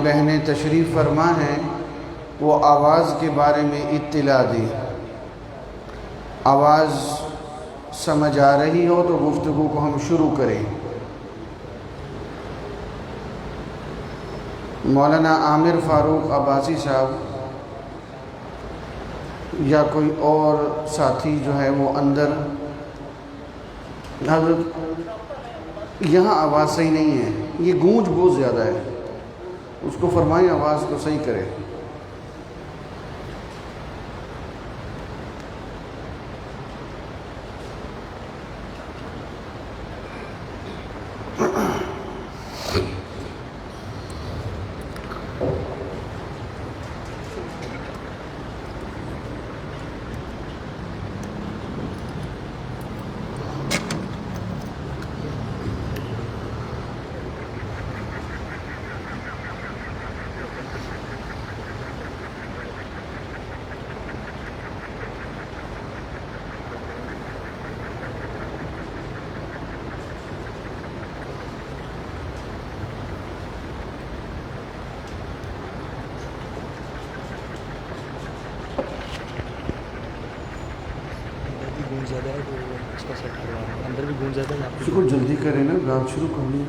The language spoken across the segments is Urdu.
بہنیں تشریف فرما ہیں وہ آواز کے بارے میں اطلاع دیں۔ آواز سمجھ آ رہی ہو تو گفتگو کو ہم شروع کریں۔ مولانا عامر فاروق عباسی صاحب یا کوئی اور ساتھی جو ہے وہ اندر، حضرت یہاں آواز صحیح نہیں ہے، یہ گونج بہت زیادہ ہے، اس کو فرمائیں آواز کو صحیح کرے۔ اسی کو جلدی کریں نا، رات شروع کرنی ہے۔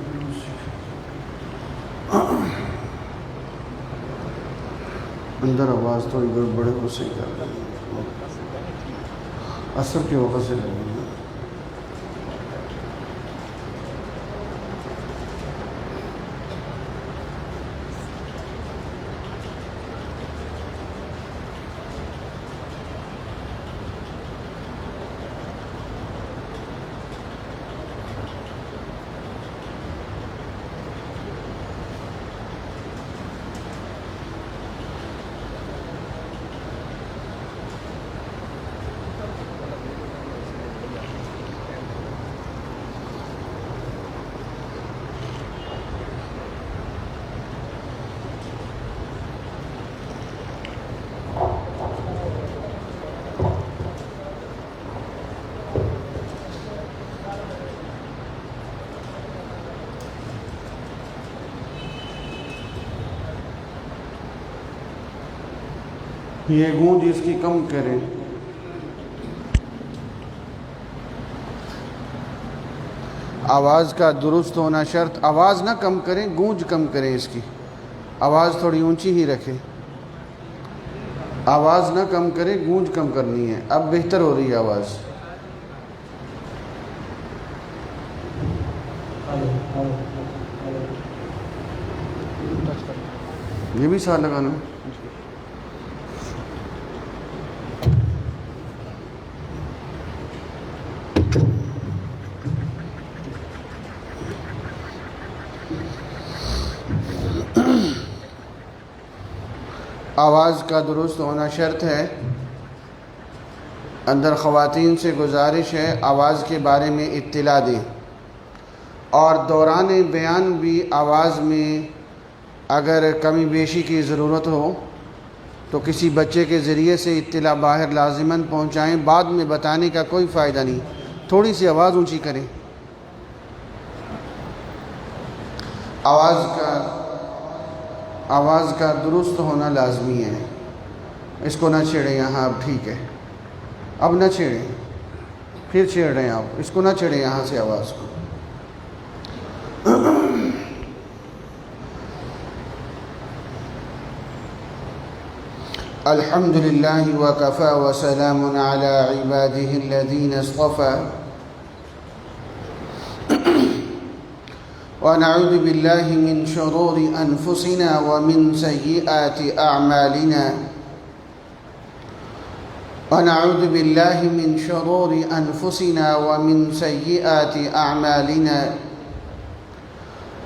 اندر آواز تھوڑی گڑبڑ ہو صحیح کر رہی ہے، اثر کے وقت سے لگی ہے۔ یہ گونج اس کی کم کریں۔ آواز کا درست ہونا شرط، آواز نہ کم کریں، گونج کم کریں، اس کی آواز تھوڑی اونچی ہی رکھیں، آواز نہ کم کریں، گونج کم کرنی ہے۔ اب بہتر ہو رہی ہے آواز۔ یہ بھی ساتھ لگانا۔ آواز کا درست ہونا شرط ہے۔ اندر خواتین سے گزارش ہے آواز کے بارے میں اطلاع دیں، اور دوران بیان بھی آواز میں اگر کمی بیشی کی ضرورت ہو تو کسی بچے کے ذریعے سے اطلاع باہر لازماً پہنچائیں، بعد میں بتانے کا کوئی فائدہ نہیں، تھوڑی سی آواز اونچی کریں۔ آواز کا درست ہونا لازمی ہے، اس کو نہ چھیڑیں یہاں، اب ٹھیک ہے، اب نہ چھیڑیں، پھر چھیڑ رہے ہیں آپ، اس کو نہ چھیڑیں یہاں سے آواز کو۔ الحمد للہ وکفی وسلام علی عبادہ الذین اصطفی، ونعوذ باللہ من شرور انفسنا ومن سیئات اعمالنا، ونعوذ باللہ من شرور انفسنا ومن سیئات اعمالنا،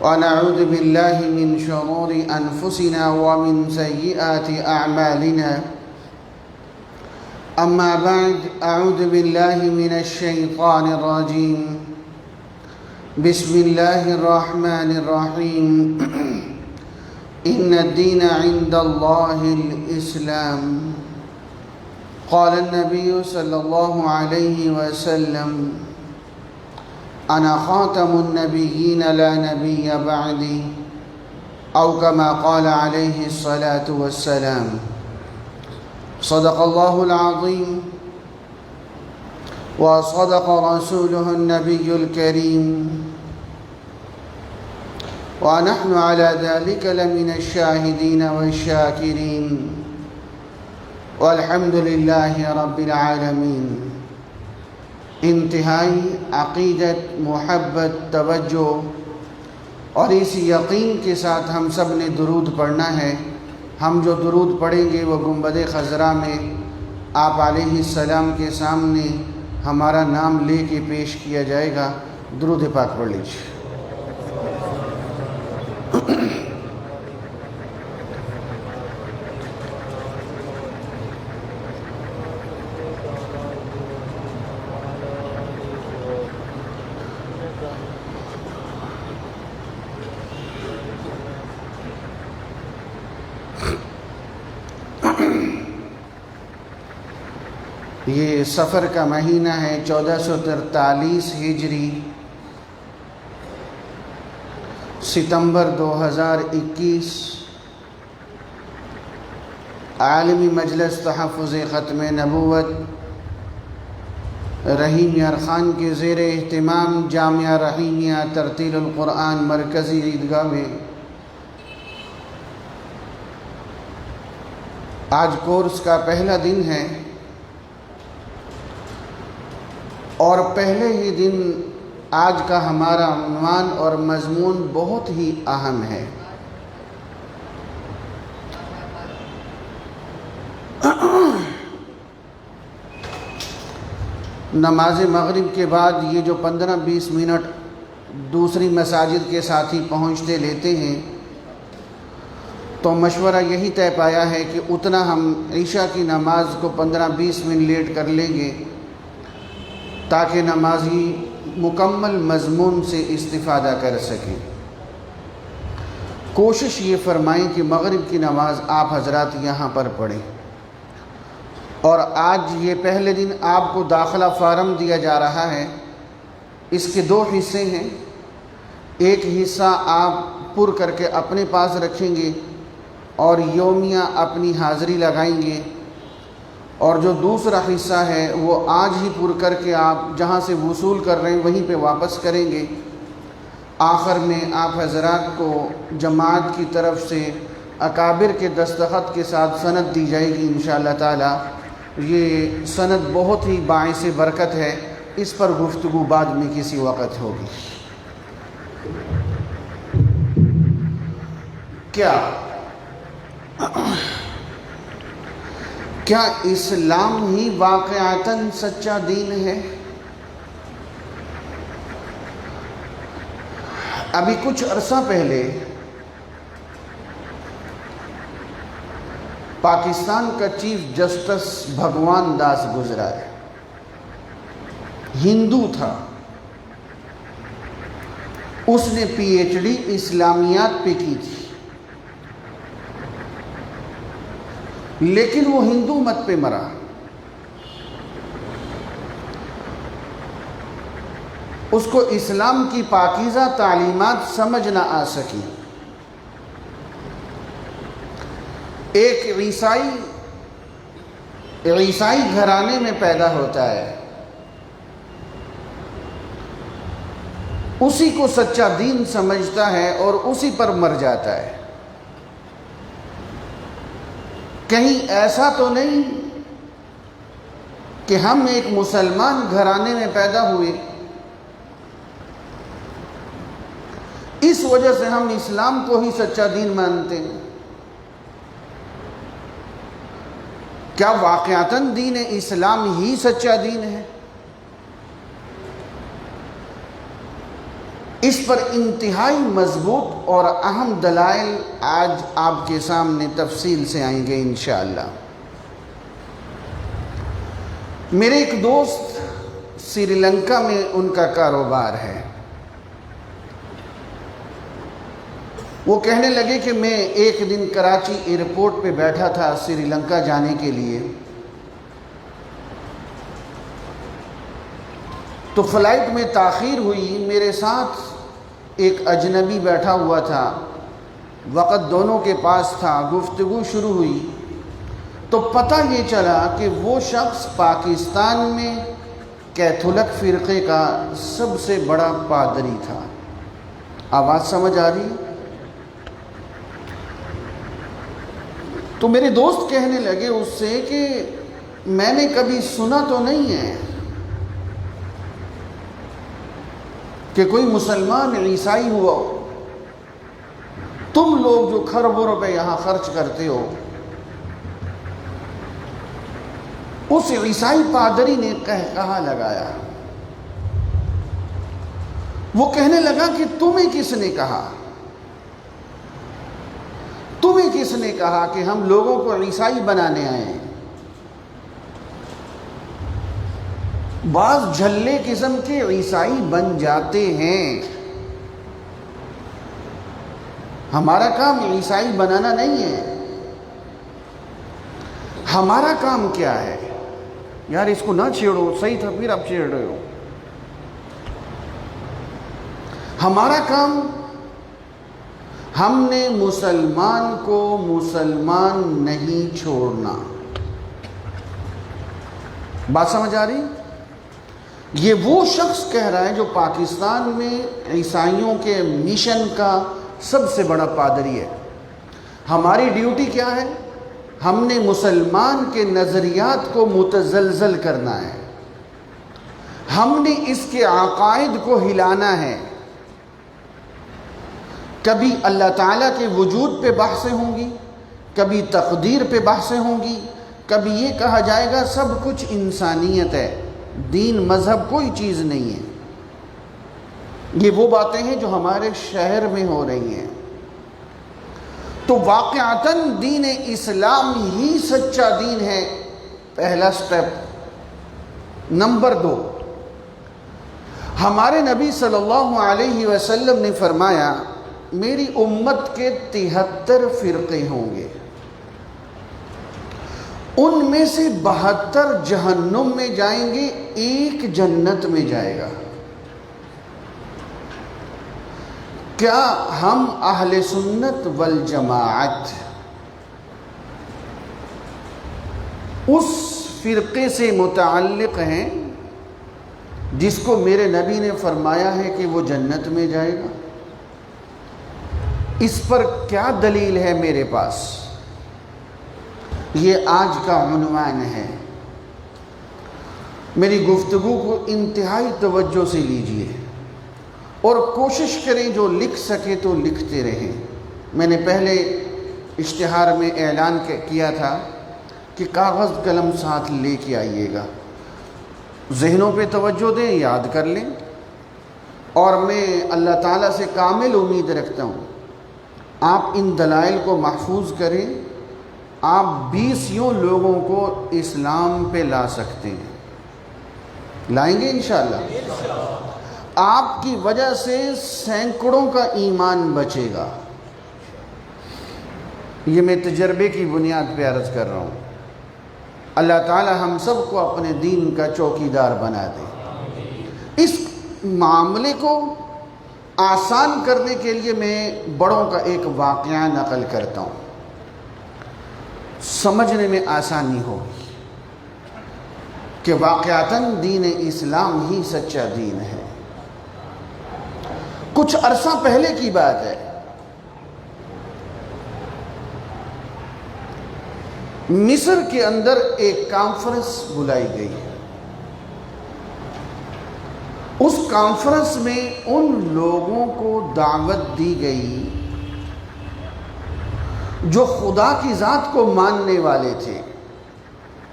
ونعوذ باللہ من شرور انفسنا ومن سیئات اعمالنا، اما بعد، اعوذ باللہ من الشیطان الرجیم، بسم اللہ الرحمن الرحیم، ان الدین عند اللہ الاسلام، قال النبی صلی اللہ علیہ وسلم، انا خاتم النبیین لا نبی بعدی، أو كما قال عليه الصلاة والسلام. صدق الله العظيم وصدق رسوله النبي الكريم ونحن على ذلك لمن الشاهدين والشاكرين والحمد لله رب العالمین. انتہائی عقیدت، محبت، توجہ اور اس یقین کے ساتھ ہم سب نے درود پڑھنا ہے. ہم جو درود پڑھیں گے وہ گنبد خضرا میں آپ علیہ السلام کے سامنے ہمارا نام لے کے پیش کیا جائے گا. درود پاک پڑھ لیجیے. یہ سفر کا مہینہ ہے 1443 ہجری، ستمبر 2021. عالمی مجلس تحفظ ختم نبوت رحیم یار خان کے زیر اہتمام جامعہ رحیمیہ ترتیل القرآن مرکزی عیدگاہ میں آج کورس کا پہلا دن ہے اور پہلے ہی دن آج کا ہمارا عنوان اور مضمون بہت ہی اہم ہے. نماز مغرب کے بعد یہ جو 15-20 منٹ دوسری مساجد کے ساتھی پہنچتے لیتے ہیں تو مشورہ یہی طے پایا ہے کہ اتنا ہم عشاء کی نماز کو 15-20 منٹ لیٹ کر لیں گے تاکہ نمازی مکمل مضمون سے استفادہ کر سکیں. کوشش یہ فرمائیں کہ مغرب کی نماز آپ حضرات یہاں پر پڑھیں. اور آج یہ پہلے دن آپ کو داخلہ فارم دیا جا رہا ہے. اس کے 2 حصے ہیں. ایک حصہ آپ پر کر کے اپنے پاس رکھیں گے اور یومیہ اپنی حاضری لگائیں گے، اور جو دوسرا حصہ ہے وہ آج ہی پر کر کے آپ جہاں سے وصول کر رہے ہیں وہیں پہ واپس کریں گے. آخر میں آپ حضرات کو جماعت کی طرف سے اکابر کے دستخط کے ساتھ سند دی جائے گی انشاءاللہ تعالی. یہ سند بہت ہی باعث برکت ہے. اس پر گفتگو بعد میں کسی وقت ہوگی. کیا اسلام ہی واقعتاً سچا دین ہے؟ ابھی کچھ عرصہ پہلے پاکستان کا چیف جسٹس بھگوان داس گزرا ہے. ہندو تھا. اس نے PhD اسلامیات پہ کی تھی، لیکن وہ ہندو مت پہ مرا. اس کو اسلام کی پاکیزہ تعلیمات سمجھ نہ آ سکی. ایک عیسائی گھرانے میں پیدا ہوتا ہے، اسی کو سچا دین سمجھتا ہے اور اسی پر مر جاتا ہے. کہیں ایسا تو نہیں کہ ہم ایک مسلمان گھرانے میں پیدا ہوئے، اس وجہ سے ہم اسلام کو ہی سچا دین مانتے ہیں. کیا واقعتاً دین اسلام ہی سچا دین ہے؟ اس پر انتہائی مضبوط اور اہم دلائل آج آپ کے سامنے تفصیل سے آئیں گے انشاءاللہ. میرے ایک دوست سری لنکا میں ان کا کاروبار ہے. وہ کہنے لگے کہ میں ایک دن کراچی ایئرپورٹ پہ بیٹھا تھا سری لنکا جانے کے لیے، تو فلائٹ میں تاخیر ہوئی. میرے ساتھ ایک اجنبی بیٹھا ہوا تھا. وقت دونوں کے پاس تھا، گفتگو شروع ہوئی تو پتہ یہ چلا کہ وہ شخص پاکستان میں کیتھولک فرقے کا سب سے بڑا پادری تھا۔ آواز سمجھ آ رہی؟ تو میرے دوست کہنے لگے اس سے کہ میں نے کبھی سنا تو نہیں ہے کہ کوئی مسلمان عیسائی ہوا ہو، تم لوگ جو کھربوں روپے یہاں خرچ کرتے ہو۔ اس عیسائی پادری نے کہا لگایا، وہ کہنے لگا کہ تمہیں کس نے کہا، تمہیں کس نے کہا کہ ہم لوگوں کو عیسائی بنانے آئے ہیں؟ بعض جھلے قسم کے عیسائی بن جاتے ہیں، ہمارا کام عیسائی بنانا نہیں ہے۔ ہمارا کام کیا ہے؟ یار اس کو نہ چھیڑو، صحیح تھا پھر آپ چھیڑ رہے ہو۔ ہمارا کام، ہم نے مسلمان کو مسلمان نہیں چھوڑنا۔ بات سمجھ آ رہی؟ یہ وہ شخص کہہ رہا ہے جو پاکستان میں عیسائیوں کے مشن کا سب سے بڑا پادری ہے۔ ہماری ڈیوٹی کیا ہے؟ ہم نے مسلمان کے نظریات کو متزلزل کرنا ہے، ہم نے اس کے عقائد کو ہلانا ہے۔ کبھی اللہ تعالیٰ کے وجود پہ بحثیں ہوں گی، کبھی تقدیر پہ بحثیں ہوں گی، کبھی یہ کہا جائے گا سب کچھ انسانیت ہے، دین مذہب کوئی چیز نہیں ہے۔ یہ وہ باتیں ہیں جو ہمارے شہر میں ہو رہی ہیں۔ تو واقعتاً دین اسلام ہی سچا دین ہے، پہلا سٹیپ۔ نمبر 2، ہمارے نبی صلی اللہ علیہ وسلم نے فرمایا میری امت کے 73 فرقے ہوں گے، ان میں سے 72 جہنم میں جائیں گے، ایک جنت میں جائے گا۔ کیا ہم اہل سنت والجماعت اس فرقے سے متعلق ہیں جس کو میرے نبی نے فرمایا ہے کہ وہ جنت میں جائے گا؟ اس پر کیا دلیل ہے میرے پاس؟ یہ آج کا عنوان ہے۔ میری گفتگو کو انتہائی توجہ سے لیجئے اور کوشش کریں جو لکھ سکے تو لکھتے رہیں۔ میں نے پہلے اشتہار میں اعلان کیا تھا کہ کاغذ قلم ساتھ لے کے آئیے گا، ذہنوں پہ توجہ دیں، یاد کر لیں، اور میں اللہ تعالیٰ سے کامل امید رکھتا ہوں آپ ان دلائل کو محفوظ کریں، آپ 20 یوں لوگوں کو اسلام پہ لا سکتے ہیں، لائیں گے انشاءاللہ۔ آپ کی وجہ سے سینکڑوں کا ایمان بچے گا، یہ میں تجربے کی بنیاد پہ عرض کر رہا ہوں۔ اللہ تعالی ہم سب کو اپنے دین کا چوکیدار بنا دے۔ اس معاملے کو آسان کرنے کے لیے میں بڑوں کا ایک واقعہ نقل کرتا ہوں، سمجھنے میں آسانی ہوگی کہ واقعتاً دین اسلام ہی سچا دین ہے۔ کچھ عرصہ پہلے کی بات ہے، مصر کے اندر ایک کانفرنس بلائی گئی ہے۔ اس کانفرنس میں ان لوگوں کو دعوت دی گئی جو خدا کی ذات کو ماننے والے تھے۔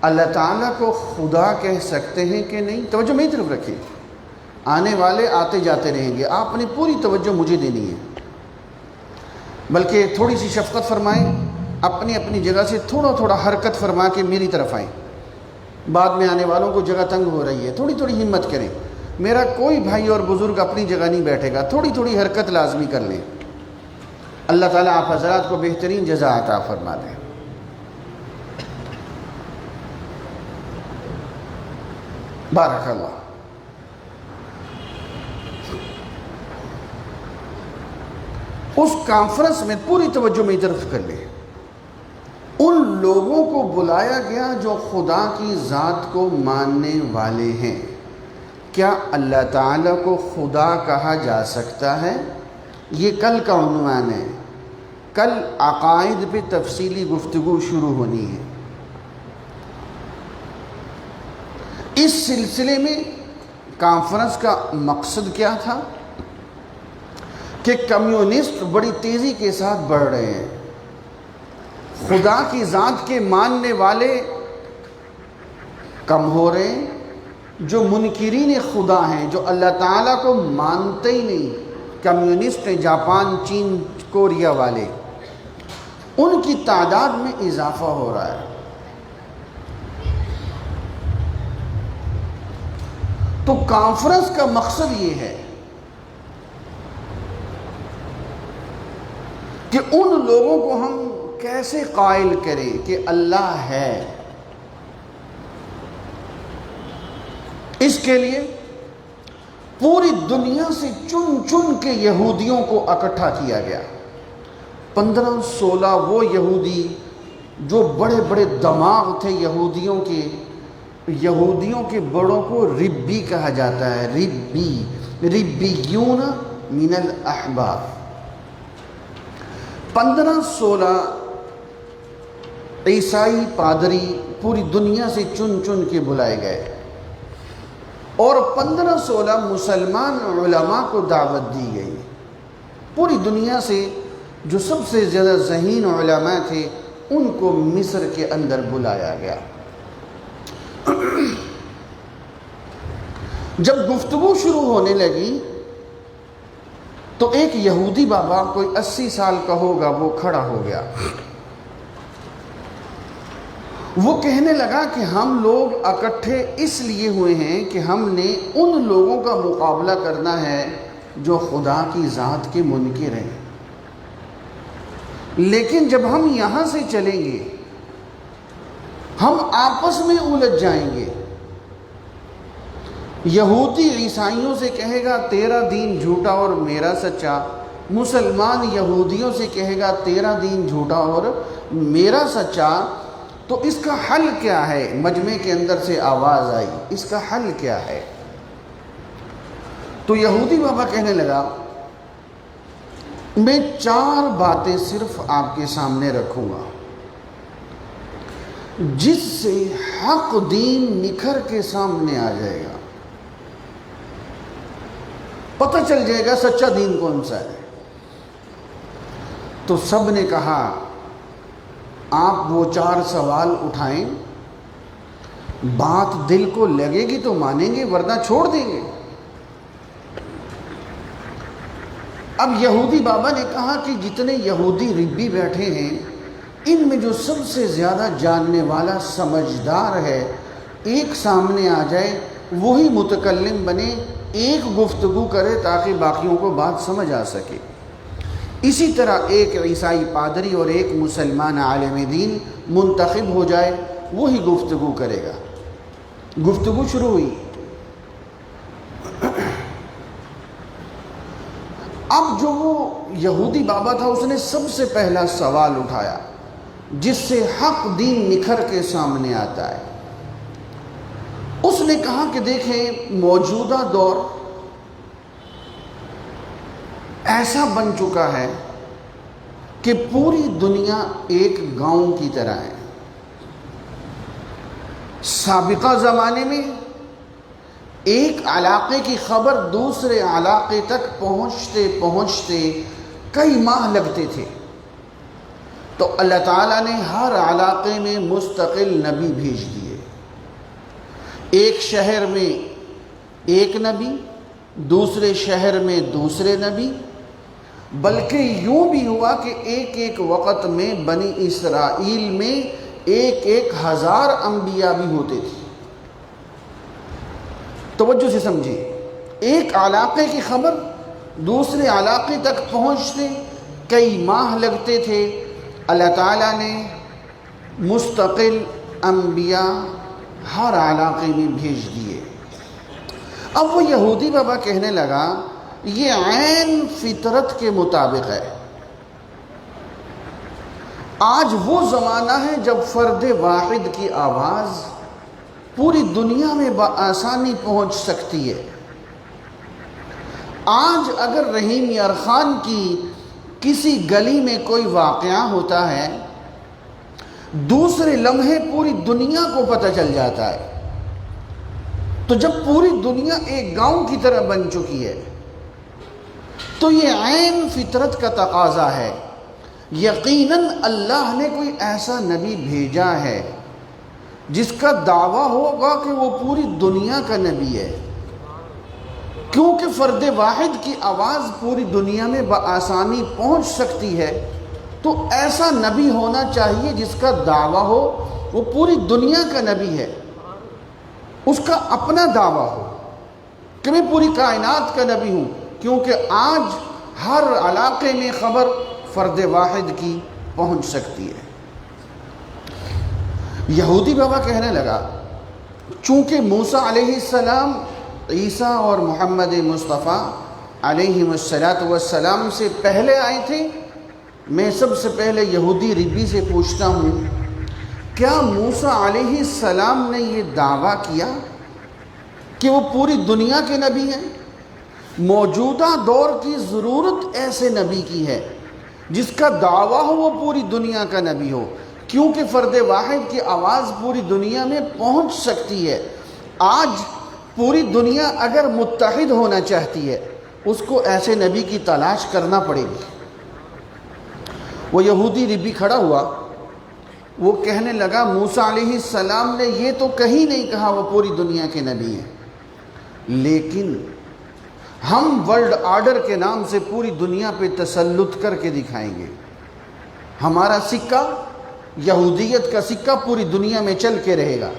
اللہ تعالیٰ کو خدا کہہ سکتے ہیں کہ نہیں؟ توجہ میری طرف رکھیں، آنے والے آتے جاتے رہیں گے، آپ نے پوری توجہ مجھے دینی ہے، بلکہ تھوڑی سی شفقت فرمائیں، اپنی اپنی جگہ سے تھوڑا تھوڑا حرکت فرما کے میری طرف آئیں۔ بعد میں آنے والوں کو جگہ تنگ ہو رہی ہے، تھوڑی تھوڑی ہمت کریں۔ میرا کوئی بھائی اور بزرگ اپنی جگہ نہیں بیٹھے گا، تھوڑی تھوڑی حرکت لازمی کر لیں۔ اللہ تعالیٰ آپ حضرات کو بہترین جزا عطا فرما دیں۔ بارک اللہ۔ اس کانفرنس میں پوری توجہ میری طرف کر لیں، ان لوگوں کو بلایا گیا جو خدا کی ذات کو ماننے والے ہیں۔ کیا اللہ تعالیٰ کو خدا کہا جا سکتا ہے؟ یہ کل کا عنوان ہے، کل عقائد پہ تفصیلی گفتگو شروع ہونی ہے۔ اس سلسلے میں کانفرنس کا مقصد کیا تھا کہ کمیونسٹ بڑی تیزی کے ساتھ بڑھ رہے ہیں، خدا کی ذات کے ماننے والے کم ہو رہے ہیں، جو منکرین خدا ہیں، جو اللہ تعالیٰ کو مانتے ہی نہیں، کمیونسٹ ہیں، جاپان، چین، کوریا والے، ان کی تعداد میں اضافہ ہو رہا ہے۔ تو کانفرنس کا مقصد یہ ہے کہ ان لوگوں کو ہم کیسے قائل کریں کہ اللہ ہے۔ اس کے لیے پوری دنیا سے چن چن کے یہودیوں کو اکٹھا کیا گیا۔ 15-16 وہ یہودی جو بڑے بڑے دماغ تھے یہودیوں کے بڑوں کو ربی کہا جاتا ہے، ربیون من الاحبار۔ 15-16 عیسائی پادری پوری دنیا سے چن چن کے بلائے گئے، اور 15-16 مسلمان علماء کو دعوت دی گئی۔ پوری دنیا سے جو سب سے زیادہ ذہین علماء تھے ان کو مصر کے اندر بلایا گیا۔ جب گفتگو شروع ہونے لگی تو ایک یہودی بابا، کوئی 80 سال کا ہوگا، وہ کھڑا ہو گیا۔ وہ کہنے لگا کہ ہم لوگ اکٹھے اس لیے ہوئے ہیں کہ ہم نے ان لوگوں کا مقابلہ کرنا ہے جو خدا کی ذات کے منکر ہیں، لیکن جب ہم یہاں سے چلیں گے ہم آپس میں الجھ جائیں گے۔ یہودی عیسائیوں سے کہے گا تیرا دین جھوٹا اور میرا سچا، مسلمان یہودیوں سے کہے گا تیرا دین جھوٹا اور میرا سچا۔ تو اس کا حل کیا ہے؟ مجمع کے اندر سے آواز آئی، اس کا حل کیا ہے؟ تو یہودی بابا کہنے لگا میں 4 باتیں صرف آپ کے سامنے رکھوں گا جس سے حق دین نکھر کے سامنے آ جائے گا، پتہ چل جائے گا سچا دین کون سا ہے۔ تو سب نے کہا آپ وہ 4 سوال اٹھائیں، بات دل کو لگے گی تو مانیں گے ورنہ چھوڑ دیں گے۔ اب یہودی بابا نے کہا کہ جتنے یہودی ربی بیٹھے ہیں ان میں جو سب سے زیادہ جاننے والا سمجھدار ہے ایک سامنے آ جائے، وہی متکلم بنے، ایک گفتگو کرے تاکہ باقیوں کو بات سمجھ آ سکے۔ اسی طرح ایک عیسائی پادری اور ایک مسلمان عالم دین منتخب ہو جائے، وہی گفتگو کرے گا۔ گفتگو شروع ہوئی۔ اب جو وہ یہودی بابا تھا اس نے سب سے پہلا سوال اٹھایا جس سے حق دین نکھر کے سامنے آتا ہے۔ اس نے کہا کہ دیکھیں موجودہ دور ایسا بن چکا ہے کہ پوری دنیا ایک گاؤں کی طرح ہے۔ سابقہ زمانے میں ایک علاقے کی خبر دوسرے علاقے تک پہنچتے پہنچتے کئی ماہ لگتے تھے، تو اللہ تعالیٰ نے ہر علاقے میں مستقل نبی بھیج دیے۔ ایک شہر میں ایک نبی، دوسرے شہر میں دوسرے نبی، بلکہ یوں بھی ہوا کہ ایک ایک وقت میں بنی اسرائیل میں 1000 انبیاء بھی ہوتے تھے۔ توجہ سے سمجھیے، ایک علاقے کی خبر دوسرے علاقے تک پہنچتے کئی ماہ لگتے تھے۔ اللہ تعالیٰ نے مستقل انبیاء ہر علاقے میں بھیج دیے۔ اب وہ یہودی بابا کہنے لگا یہ عین فطرت کے مطابق ہے، آج وہ زمانہ ہے جب فرد واحد کی آواز پوری دنیا میں بآسانی پہنچ سکتی ہے۔ آج اگر رحیم یار خان کی کسی گلی میں کوئی واقعہ ہوتا ہے، دوسرے لمحے پوری دنیا کو پتہ چل جاتا ہے۔ تو جب پوری دنیا ایک گاؤں کی طرح بن چکی ہے تو یہ عین فطرت کا تقاضا ہے۔ یقیناً اللہ نے کوئی ایسا نبی بھیجا ہے جس کا دعویٰ ہوگا کہ وہ پوری دنیا کا نبی ہے، کیونکہ فرد واحد کی آواز پوری دنیا میں بآسانی پہنچ سکتی ہے، تو ایسا نبی ہونا چاہیے جس کا دعویٰ ہو وہ پوری دنیا کا نبی ہے، اس کا اپنا دعویٰ ہو کہ میں پوری کائنات کا نبی ہوں، کیونکہ آج ہر علاقے میں خبر فرد واحد کی پہنچ سکتی ہے۔ یہودی بابا کہنے لگا چونکہ موسیٰ علیہ السلام عیسیٰ اور محمد مصطفیٰ علیہ السلام سے پہلے آئے تھے، میں سب سے پہلے یہودی ربی سے پوچھتا ہوں، کیا موسیٰ علیہ السلام نے یہ دعویٰ کیا کہ وہ پوری دنیا کے نبی ہیں؟ موجودہ دور کی ضرورت ایسے نبی کی ہے جس کا دعویٰ ہو وہ پوری دنیا کا نبی ہو، کیونکہ فرد واحد کی آواز پوری دنیا میں پہنچ سکتی ہے۔ آج پوری دنیا اگر متحد ہونا چاہتی ہے، اس کو ایسے نبی کی تلاش کرنا پڑے گی۔ وہ یہودی ربی کھڑا ہوا، وہ کہنے لگا موسیٰ علیہ السلام نے یہ تو کہیں نہیں کہا وہ پوری دنیا کے نبی ہیں، لیکن ہم ورلڈ آرڈر کے نام سے پوری دنیا پہ تسلط کر کے دکھائیں گے۔ ہمارا سکہ، یہودیت کا سکہ پوری دنیا میں چل کے رہے گا۔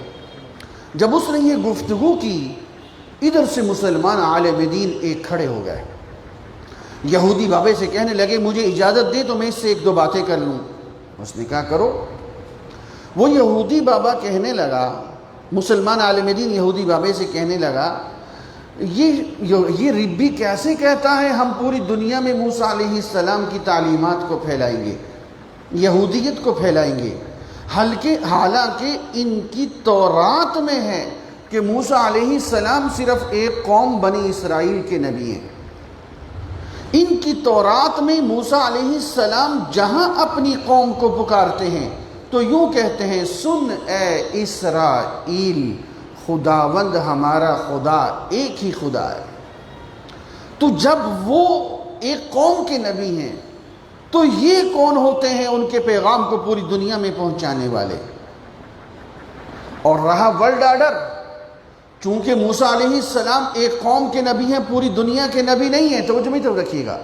جب اس نے یہ گفتگو کی، ادھر سے مسلمان عالم دین ایک کھڑے ہو گئے، یہودی بابے سے کہنے لگے مجھے اجازت دے تو میں اس سے ایک دو باتیں کر لوں۔ اس نے کہا کرو۔ وہ یہودی بابا کہنے لگا، مسلمان عالم دین یہودی بابے سے کہنے لگا یہ ربی کیسے کہتا ہے ہم پوری دنیا میں موسیٰ علیہ السلام کی تعلیمات کو پھیلائیں گے، یہودیت کو پھیلائیں گے، حالانکہ ان کی تورات میں ہے کہ موسیٰ علیہ السلام صرف ایک قوم بنی اسرائیل کے نبی ہیں۔ ان کی تورات میں موسیٰ علیہ السلام جہاں اپنی قوم کو پکارتے ہیں تو یوں کہتے ہیں سن اے اسرائیل، خداوند ہمارا خدا ایک ہی خدا ہے۔ تو جب وہ ایک قوم کے نبی ہیں تو یہ کون ہوتے ہیں ان کے پیغام کو پوری دنیا میں پہنچانے والے؟ اور رہا ورلڈ آرڈر، چونکہ موسیٰ علیہ السلام ایک قوم کے نبی ہیں، پوری دنیا کے نبی نہیں ہیں، توجہ میں رکھیے گا،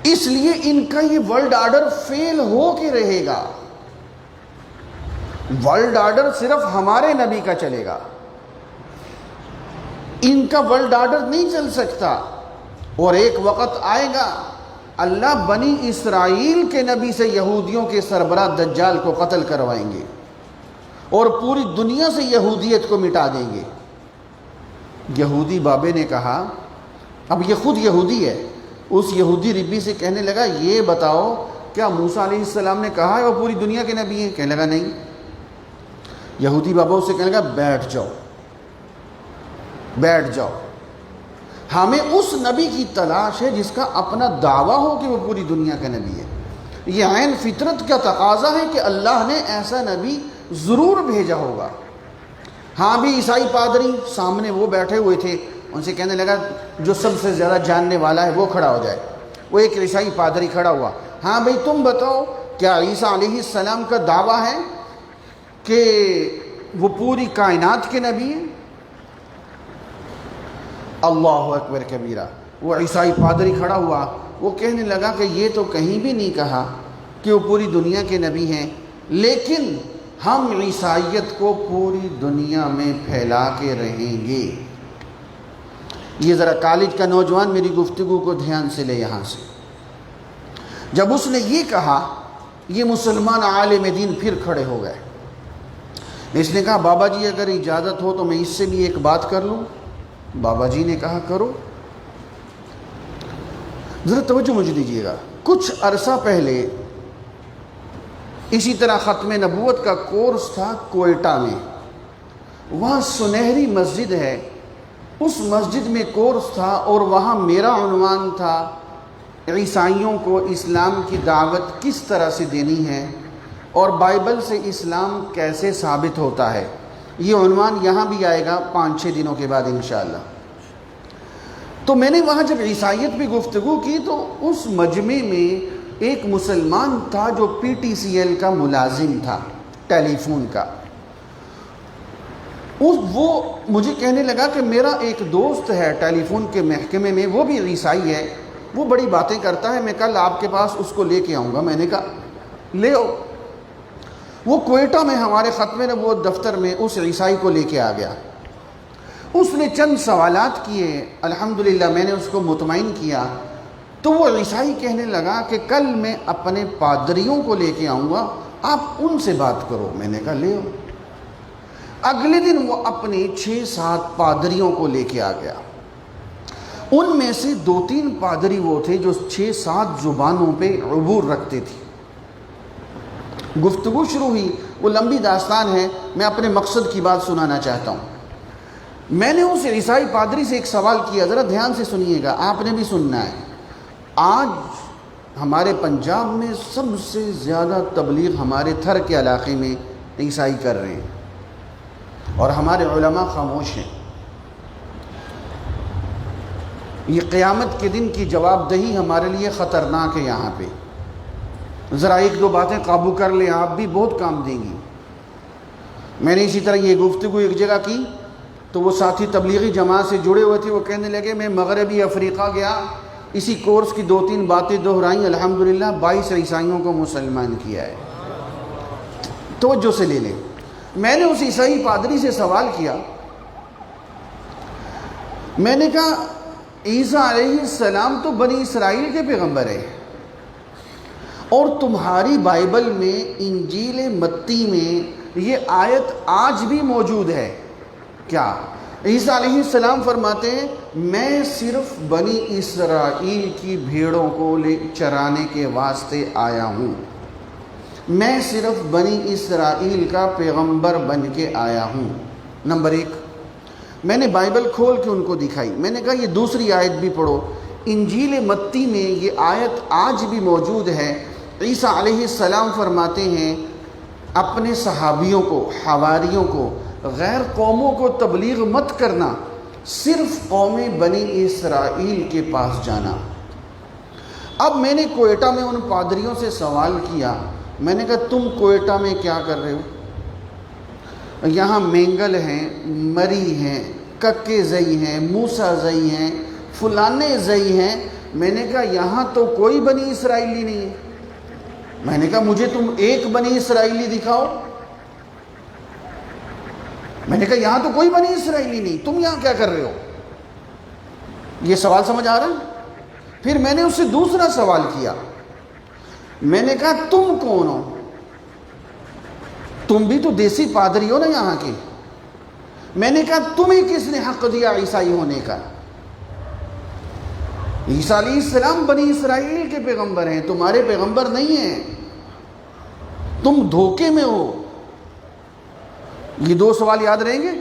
اس لیے ان کا یہ ورلڈ آرڈر فیل ہو کے رہے گا۔ ورلڈ آرڈر صرف ہمارے نبی کا چلے گا، ان کا ورلڈ آرڈر نہیں چل سکتا۔ اور ایک وقت آئے گا اللہ بنی اسرائیل کے نبی سے یہودیوں کے سربراہ دجال کو قتل کروائیں گے اور پوری دنیا سے یہودیت کو مٹا دیں گے۔ یہودی بابے نے کہا، اب یہ خود یہودی ہے، اس یہودی ربی سے کہنے لگا یہ بتاؤ کیا موسیٰ علیہ السلام نے کہا ہے وہ پوری دنیا کے نبی ہیں؟ کہنے لگا نہیں۔ یہودی بابا اس سے کہنے لگا بیٹھ جاؤ، بیٹھ جاؤ، ہمیں اس نبی کی تلاش ہے جس کا اپنا دعویٰ ہو کہ وہ پوری دنیا کا نبی ہے۔ یہ عین فطرت کا تقاضا ہے کہ اللہ نے ایسا نبی ضرور بھیجا ہوگا۔ ہاں بھی عیسائی پادری سامنے وہ بیٹھے ہوئے تھے، ان سے کہنے لگا جو سب سے زیادہ جاننے والا ہے وہ کھڑا ہو جائے۔ وہ ایک عیسائی پادری کھڑا ہوا، ہاں بھئی تم بتاؤ کیا عیسیٰ علیہ السلام کا دعویٰ ہے کہ وہ پوری کائنات کے نبی ہیں؟ اللہ اکبر کبیرہ۔ وہ عیسائی پادری کھڑا ہوا، وہ کہنے لگا کہ یہ تو کہیں بھی نہیں کہا کہ وہ پوری دنیا کے نبی ہیں، لیکن ہم عیسائیت کو پوری دنیا میں پھیلا کے رہیں گے۔ یہ ذرا کالج کا نوجوان میری گفتگو کو دھیان سے لے یہاں سے۔ جب اس نے یہ کہا، یہ مسلمان عالم دین پھر کھڑے ہو گئے۔ اس نے کہا بابا جی اگر اجازت ہو تو میں اس سے بھی ایک بات کر لوں۔ بابا جی نے کہا کرو۔ ذرا توجہ مجھے دیجیے گا، کچھ عرصہ پہلے اسی طرح ختم نبوت کا کورس تھا کوئٹہ میں، وہاں سنہری مسجد ہے، اس مسجد میں کورس تھا، اور وہاں میرا عنوان تھا عیسائیوں کو اسلام کی دعوت کس طرح سے دینی ہے اور بائبل سے اسلام کیسے ثابت ہوتا ہے۔ یہ عنوان یہاں بھی آئے گا 5-6 دنوں کے بعد انشاءاللہ۔ تو میں نے وہاں جب عیسائیت پہ گفتگو کی تو اس مجمع میں ایک مسلمان تھا جو PTCL کا ملازم تھا، ٹیلی فون کا۔ وہ مجھے کہنے لگا کہ میرا ایک دوست ہے ٹیلی فون کے محکمے میں، وہ بھی عیسائی ہے، وہ بڑی باتیں کرتا ہے، میں کل آپ کے پاس اس کو لے کے آؤں گا۔ میں نے کہا لے آؤ۔ وہ کوئٹہ میں ہمارے ختم نبوت دفتر میں اس عیسائی کو لے کے آ گیا۔ اس نے چند سوالات کیے، الحمدللہ میں نے اس کو مطمئن کیا۔ تو وہ عیسائی کہنے لگا کہ کل میں اپنے پادریوں کو لے کے آؤں گا، آپ ان سے بات کرو۔ میں نے کہا لے آؤ۔ اگلے دن وہ اپنے 6-7 پادریوں کو لے کے آ گیا۔ ان میں سے 2-3 پادری وہ تھے جو 6-7 زبانوں پہ عبور رکھتے تھے۔ گفتگو شروع ہوئی، وہ لمبی داستان ہے، میں اپنے مقصد کی بات سنانا چاہتا ہوں۔ میں نے اس عیسائی پادری سے ایک سوال کیا، ذرا دھیان سے سنیے گا، آپ نے بھی سننا ہے۔ آج ہمارے پنجاب میں سب سے زیادہ تبلیغ ہمارے تھر کے علاقے میں عیسائی کر رہے ہیں، اور ہمارے علماء خاموش ہیں۔ یہ قیامت کے دن کی جواب دہی ہمارے لیے خطرناک ہے۔ یہاں پہ ذرا 1-2 باتیں قابو کر لیں، آپ بھی بہت کام دیں گی۔ میں نے اسی طرح یہ گفتگو ایک جگہ کی تو وہ ساتھی تبلیغی جماعت سے جڑے ہوئے تھے، وہ کہنے لگے میں مغربی افریقہ گیا، اسی کورس کی 2-3 باتیں دہرائیں، الحمدللہ 22 عیسائیوں کو مسلمان کیا ہے۔ توجہ سے لے لیں۔ میں نے اس عیسائی پادری سے سوال کیا، میں نے کہا عیسیٰ علیہ السلام تو بنی اسرائیل کے پیغمبر ہے، اور تمہاری بائبل میں انجیل متی میں یہ آیت آج بھی موجود ہے کیا؟ عیسیٰ علیہ السلام فرماتے ہیں میں صرف بنی اسرائیل کی بھیڑوں کو چرانے کے واسطے آیا ہوں، میں صرف بنی اسرائیل کا پیغمبر بن کے آیا ہوں۔ نمبر 1، میں نے بائبل کھول کے ان کو دکھائی، میں نے کہا یہ دوسری آیت بھی پڑھو، انجیل متی میں یہ آیت آج بھی موجود ہے۔ عیسیٰ علیہ السلام فرماتے ہیں اپنے صحابیوں کو، حواریوں کو، غیر قوموں کو تبلیغ مت کرنا، صرف قوم بنی اسرائیل کے پاس جانا۔ اب میں نے کوئٹہ میں ان پادریوں سے سوال کیا، میں نے کہا تم کوئٹہ میں کیا کر رہے ہو؟ یہاں مینگل ہیں، مری ہیں، ککے زئی ہیں، موسیٰ زئی ہیں، فلانے زئی ہیں۔ میں نے کہا یہاں تو کوئی بنی اسرائیلی نہیں ہے۔ میں نے کہا مجھے تم ایک بنی اسرائیلی دکھاؤ۔ میں نے کہا یہاں تو کوئی بنی اسرائیلی نہیں، تم یہاں کیا کر رہے ہو؟ یہ سوال سمجھ آ رہا ہے؟ پھر میں نے اس سے دوسرا سوال کیا، میں نے کہا تم کون ہو؟ تم بھی تو دیسی پادری ہو نا یہاں کے۔ میں نے کہا تمہیں کس نے حق دیا عیسائی ہونے کا؟ عیسیٰ علیہ السلام بنی اسرائیل کے پیغمبر ہیں، تمہارے پیغمبر نہیں ہیں، تم دھوکے میں ہو۔ یہ 2 سوال یاد رہیں گے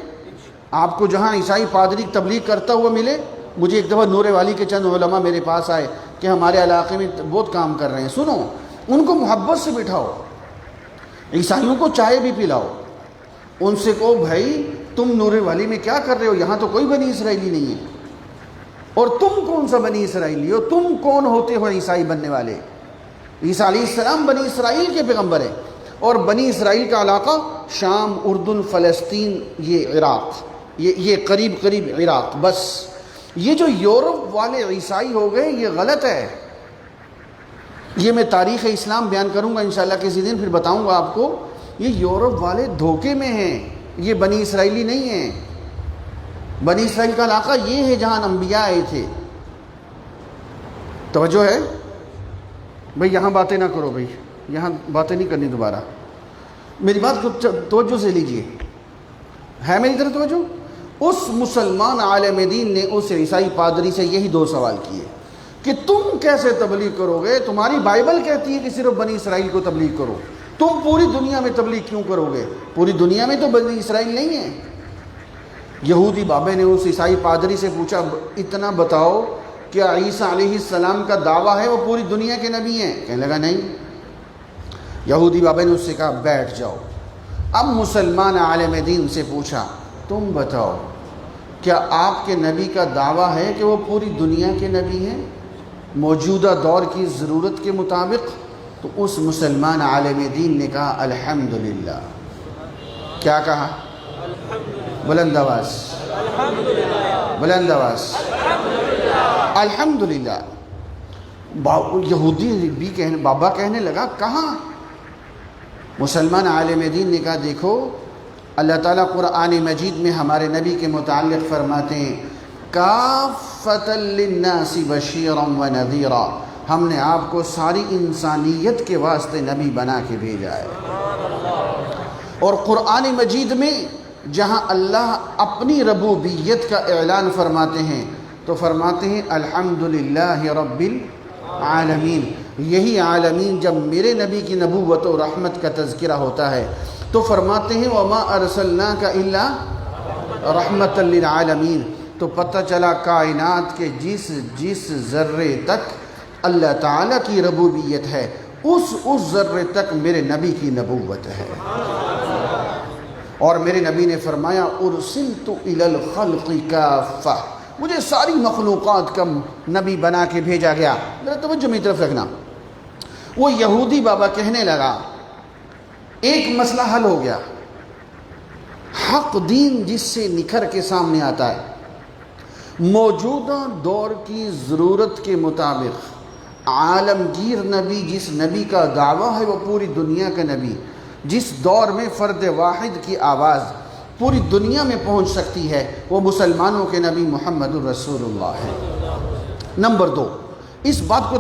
آپ کو۔ جہاں عیسائی پادری تبلیغ کرتا ہوا ملے، مجھے ایک دفعہ نور والی کے چند علماء میرے پاس آئے کہ ہمارے علاقے میں بہت کام کر رہے ہیں، سنو، ان کو محبت سے بٹھاؤ، عیسائیوں کو چائے بھی پلاؤ، ان سے کہو بھائی تم نور والی میں کیا کر رہے ہو، یہاں تو کوئی بنی اسرائیلی نہیں ہے، اور تم کون سا بنی اسرائیلی ہو، تم کون ہوتے ہو عیسائی بننے والے؟ عیسیٰ علیہ السلام بنی اسرائیل کے پیغمبر ہیں، اور بنی اسرائیل کا علاقہ شام، اردن، فلسطین، یہ عراق، یہ قریب قریب عراق۔ بس یہ جو یورپ والے عیسائی ہو گئے یہ غلط ہے۔ یہ میں تاریخ اسلام بیان کروں گا انشاءاللہ کسی دن، پھر بتاؤں گا آپ کو۔ یہ یورپ والے دھوکے میں ہیں، یہ بنی اسرائیلی نہیں ہیں۔ بنی اسرائیل کا علاقہ یہ ہے جہاں انبیاء آئے تھے۔ توجہ ہے بھئی؟ یہاں باتیں نہ کرو بھئی، یہاں باتیں نہیں کرنی دوبارہ، میری بات کو توجہ سے لیجئے، ہے میری طرف توجہ؟ اس مسلمان عالم دین نے اس عیسائی پادری سے یہی 2 سوال کیے کہ تم کیسے تبلیغ کرو گے؟ تمہاری بائبل کہتی ہے کہ صرف بنی اسرائیل کو تبلیغ کرو، تم پوری دنیا میں تبلیغ کیوں کرو گے؟ پوری دنیا میں تو بنی اسرائیل نہیں ہے۔ یہودی بابے نے اس عیسائی پادری سے پوچھا اتنا بتاؤ کیا عیسیٰ علیہ السلام کا دعویٰ ہے وہ پوری دنیا کے نبی ہیں؟ کہنے لگا نہیں۔ یہودی بابے نے اس سے کہا بیٹھ جاؤ۔ اب مسلمان عالم دین سے پوچھا تم بتاؤ کیا آپ کے نبی کا دعویٰ ہے کہ وہ پوری دنیا کے نبی ہیں موجودہ دور کی ضرورت کے مطابق؟ تو اس مسلمان عالم دین نے کہا الحمدللہ۔ کیا کہا؟ بلند آواز، بلند آواز، الحمدللہ۔ یہودی بھی بابا کہنے لگا کہاں؟ مسلمان عالم دین نے کہا دیکھو اللہ تعالیٰ قرآن مجید میں ہمارے نبی کے متعلق فرماتے ہیں کافۃ للناس بشیرا ونذیرا، ہم نے آپ کو ساری انسانیت کے واسطے نبی بنا کے بھیجا ہے۔ اور قرآن مجید میں جہاں اللہ اپنی ربوبیت کا اعلان فرماتے ہیں تو فرماتے ہیں الحمدللہ رب العالمین۔ یہی عالمین جب میرے نبی کی نبوت و رحمت کا تذکرہ ہوتا ہے تو فرماتے ہیں وما ارسلناک الا رحمۃ للعالمین۔ تو پتہ چلا کائنات کے جس ذرے تک اللہ تعالیٰ کی ربوبیت ہے اس ذرے تک میرے نبی کی نبوت ہے۔ اور میرے نبی نے فرمایا ارسلت الی الخلق کافہ، مجھے ساری مخلوقات کا نبی بنا کے بھیجا گیا۔ ذرا توجہ میری طرف رکھنا۔ وہ یہودی بابا کہنے لگا ایک مسئلہ حل ہو گیا، حق دین جس سے نکھر کے سامنے آتا ہے موجودہ دور کی ضرورت کے مطابق، عالمگیر نبی جس نبی کا دعویٰ ہے وہ پوری دنیا کا نبی، جس دور میں فرد واحد کی آواز پوری دنیا میں پہنچ سکتی ہے، وہ مسلمانوں کے نبی محمد الرسول اللہ ہے۔ نمبر 2، اس بات کو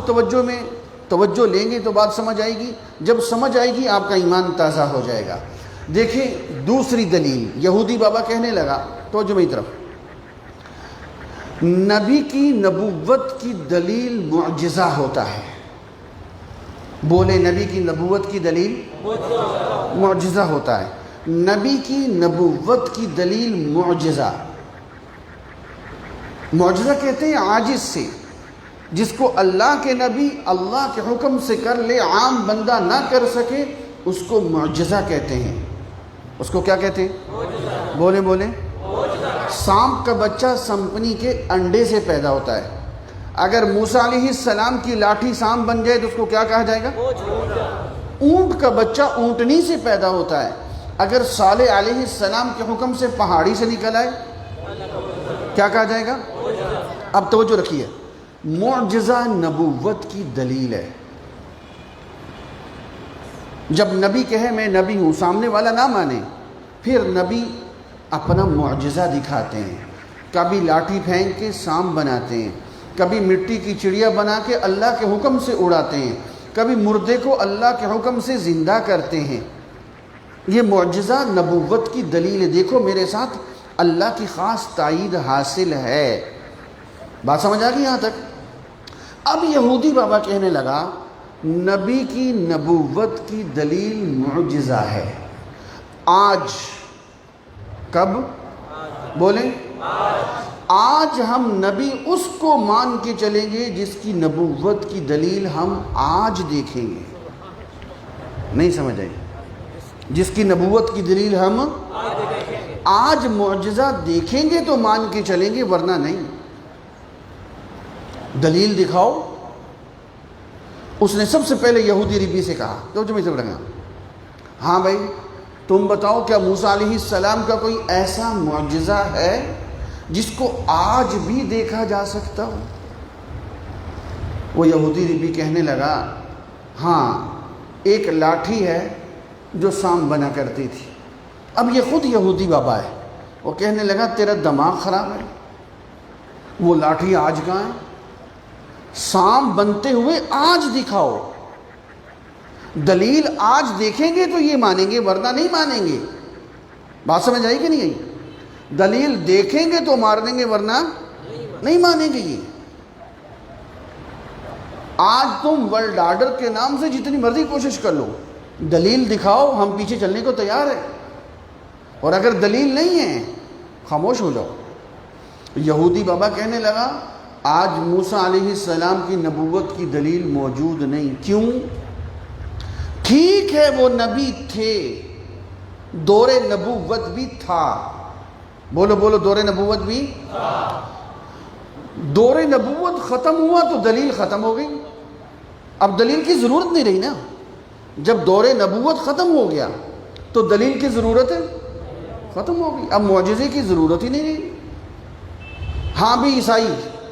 توجہ لیں گے تو بات سمجھ آئے گی، جب سمجھ آئے گی آپ کا ایمان تازہ ہو جائے گا۔ دیکھیں دوسری دلیل، یہودی بابا کہنے لگا توجہ میری طرف، نبی کی نبوت کی دلیل معجزہ ہوتا ہے۔ بولے نبی کی نبوت کی دلیل معجزہ ہوتا ہے۔ نبی کی نبوت کی دلیل معجزہ کہتے ہیں عاجز سے، جس کو اللہ کے نبی اللہ کے حکم سے کر لے عام بندہ نہ کر سکے اس کو معجزہ کہتے ہیں۔ اس کو کیا کہتے ہیں؟ بولے سانپ کا بچہ سمپنی کے انڈے سے پیدا ہوتا ہے۔ اگر موسیٰ علیہ السلام کی لاٹھی سانپ بن جائے تو اس کو کیا کہا جائے گا؟ اونٹ کا بچہ اونٹنی سے پیدا ہوتا ہے۔ اگر صالح علیہ السلام کے حکم سے پہاڑی سے نکل آئے کیا کہا جائے گا؟ اب توجہ رکھیے، معجزہ نبوت کی دلیل ہے۔ جب نبی کہے میں نبی ہوں سامنے والا نہ مانے، پھر نبی اپنا معجزہ دکھاتے ہیں، کبھی لاٹھی پھینک کے سانپ بناتے ہیں، کبھی مٹی کی چڑیا بنا کے اللہ کے حکم سے اڑاتے ہیں، کبھی مردے کو اللہ کے حکم سے زندہ کرتے ہیں۔ یہ معجزہ نبوت کی دلیل ہے۔ دیکھو میرے ساتھ اللہ کی خاص تائید حاصل ہے۔ بات سمجھ آ گئی یہاں تک؟ اب یہودی بابا کہنے لگا نبی کی نبوت کی دلیل معجزہ ہے۔ آج کب بولیں؟ آج ہم نبی اس کو مان کے چلیں گے جس کی نبوت کی دلیل ہم آج دیکھیں گے۔ نہیں سمجھ آئی؟ جس کی نبوت کی دلیل ہم آج معجزہ دیکھیں گے تو مان کے چلیں گے، ورنہ نہیں۔ دلیل دکھاؤ۔ اس نے سب سے پہلے یہودی ربی سے کہا تو جو میں سے پڑھیں گا، ہاں بھائی تم بتاؤ کیا موسیٰ علیہ السلام کا کوئی ایسا معجزہ ہے جس کو آج بھی دیکھا جا سکتا ہو؟ وہ یہودی ربی کہنے لگا ہاں ایک لاٹھی ہے جو سانپ بنا کرتی تھی۔ اب یہ خود یہودی بابا ہے، وہ کہنے لگا تیرا دماغ خراب ہے، وہ لاٹھی آج کہاں ہے؟ سانپ بنتے ہوئے آج دکھاؤ۔ دلیل آج دیکھیں گے تو یہ مانیں گے ورنہ نہیں مانیں گے۔ بات سمجھ آئی کہ نہیں آئی؟ دلیل دیکھیں گے تو مار دیں گے ورنہ نہیں مانیں گے۔ یہ آج تم ورلڈ آرڈر کے نام سے جتنی مرضی کوشش کر لو، دلیل دکھاؤ، ہم پیچھے چلنے کو تیار ہیں، اور اگر دلیل نہیں ہے خاموش ہو جاؤ۔ یہودی بابا کہنے لگا آج موسیٰ علیہ السلام کی نبوت کی دلیل موجود نہیں۔ کیوں؟ ٹھیک ہے وہ نبی تھے، دور نبوت بھی تھا، بولو بولو، دور نبوت بھی تھا۔ دور نبوت ختم ہوا تو دلیل ختم ہو گئی، اب دلیل کی ضرورت نہیں رہی نا۔ جب دور نبوت ختم ہو گیا تو دلیل کی ضرورت ختم ہو گئی، اب معجزے کی ضرورت ہی نہیں رہی۔ ہاں بھی عیسائی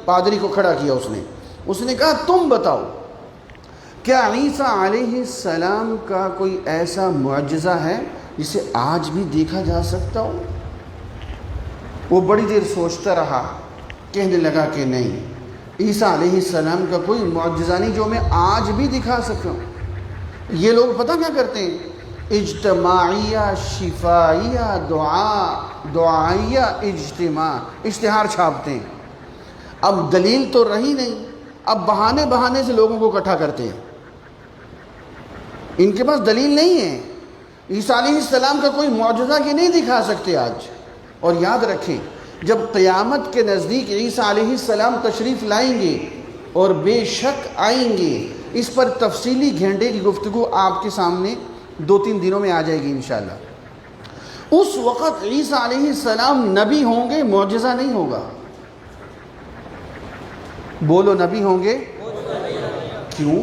پادری کو کھڑا کیا، اس نے کہا تم بتاؤ کیا عیسیٰ علیہ السلام کا کوئی ایسا معجزہ ہے جسے آج بھی دیکھا جا سکتا ہو؟ وہ بڑی دیر سوچتا رہا، کہنے لگا کہ نہیں، عیسیٰ علیہ السلام کا کوئی معجزہ نہیں جو میں آج بھی دکھا سکوں۔ یہ لوگ پتہ کیا کرتے ہیں؟ اجتماعیہ، شفائیہ، دعائیہ اجتماع، اشتہار چھاپتے ہیں۔ اب دلیل تو رہی نہیں، اب بہانے سے لوگوں کو اکٹھا کرتے ہیں۔ ان کے پاس دلیل نہیں ہے، عیسیٰ علیہ السلام کا کوئی معجزہ کہ نہیں دکھا سکتے آج۔ اور یاد رکھیں جب قیامت کے نزدیک عیسیٰ علیہ السلام تشریف لائیں گے اور بے شک آئیں گے، اس پر تفصیلی گھنٹے کی گفتگو آپ کے سامنے 2-3 دنوں میں آ جائے گی انشاءاللہ۔ اس وقت عیسیٰ علیہ السلام نبی ہوں گے، معجزہ نہیں ہوگا۔ بولو نبی ہوں گے؟ کیوں؟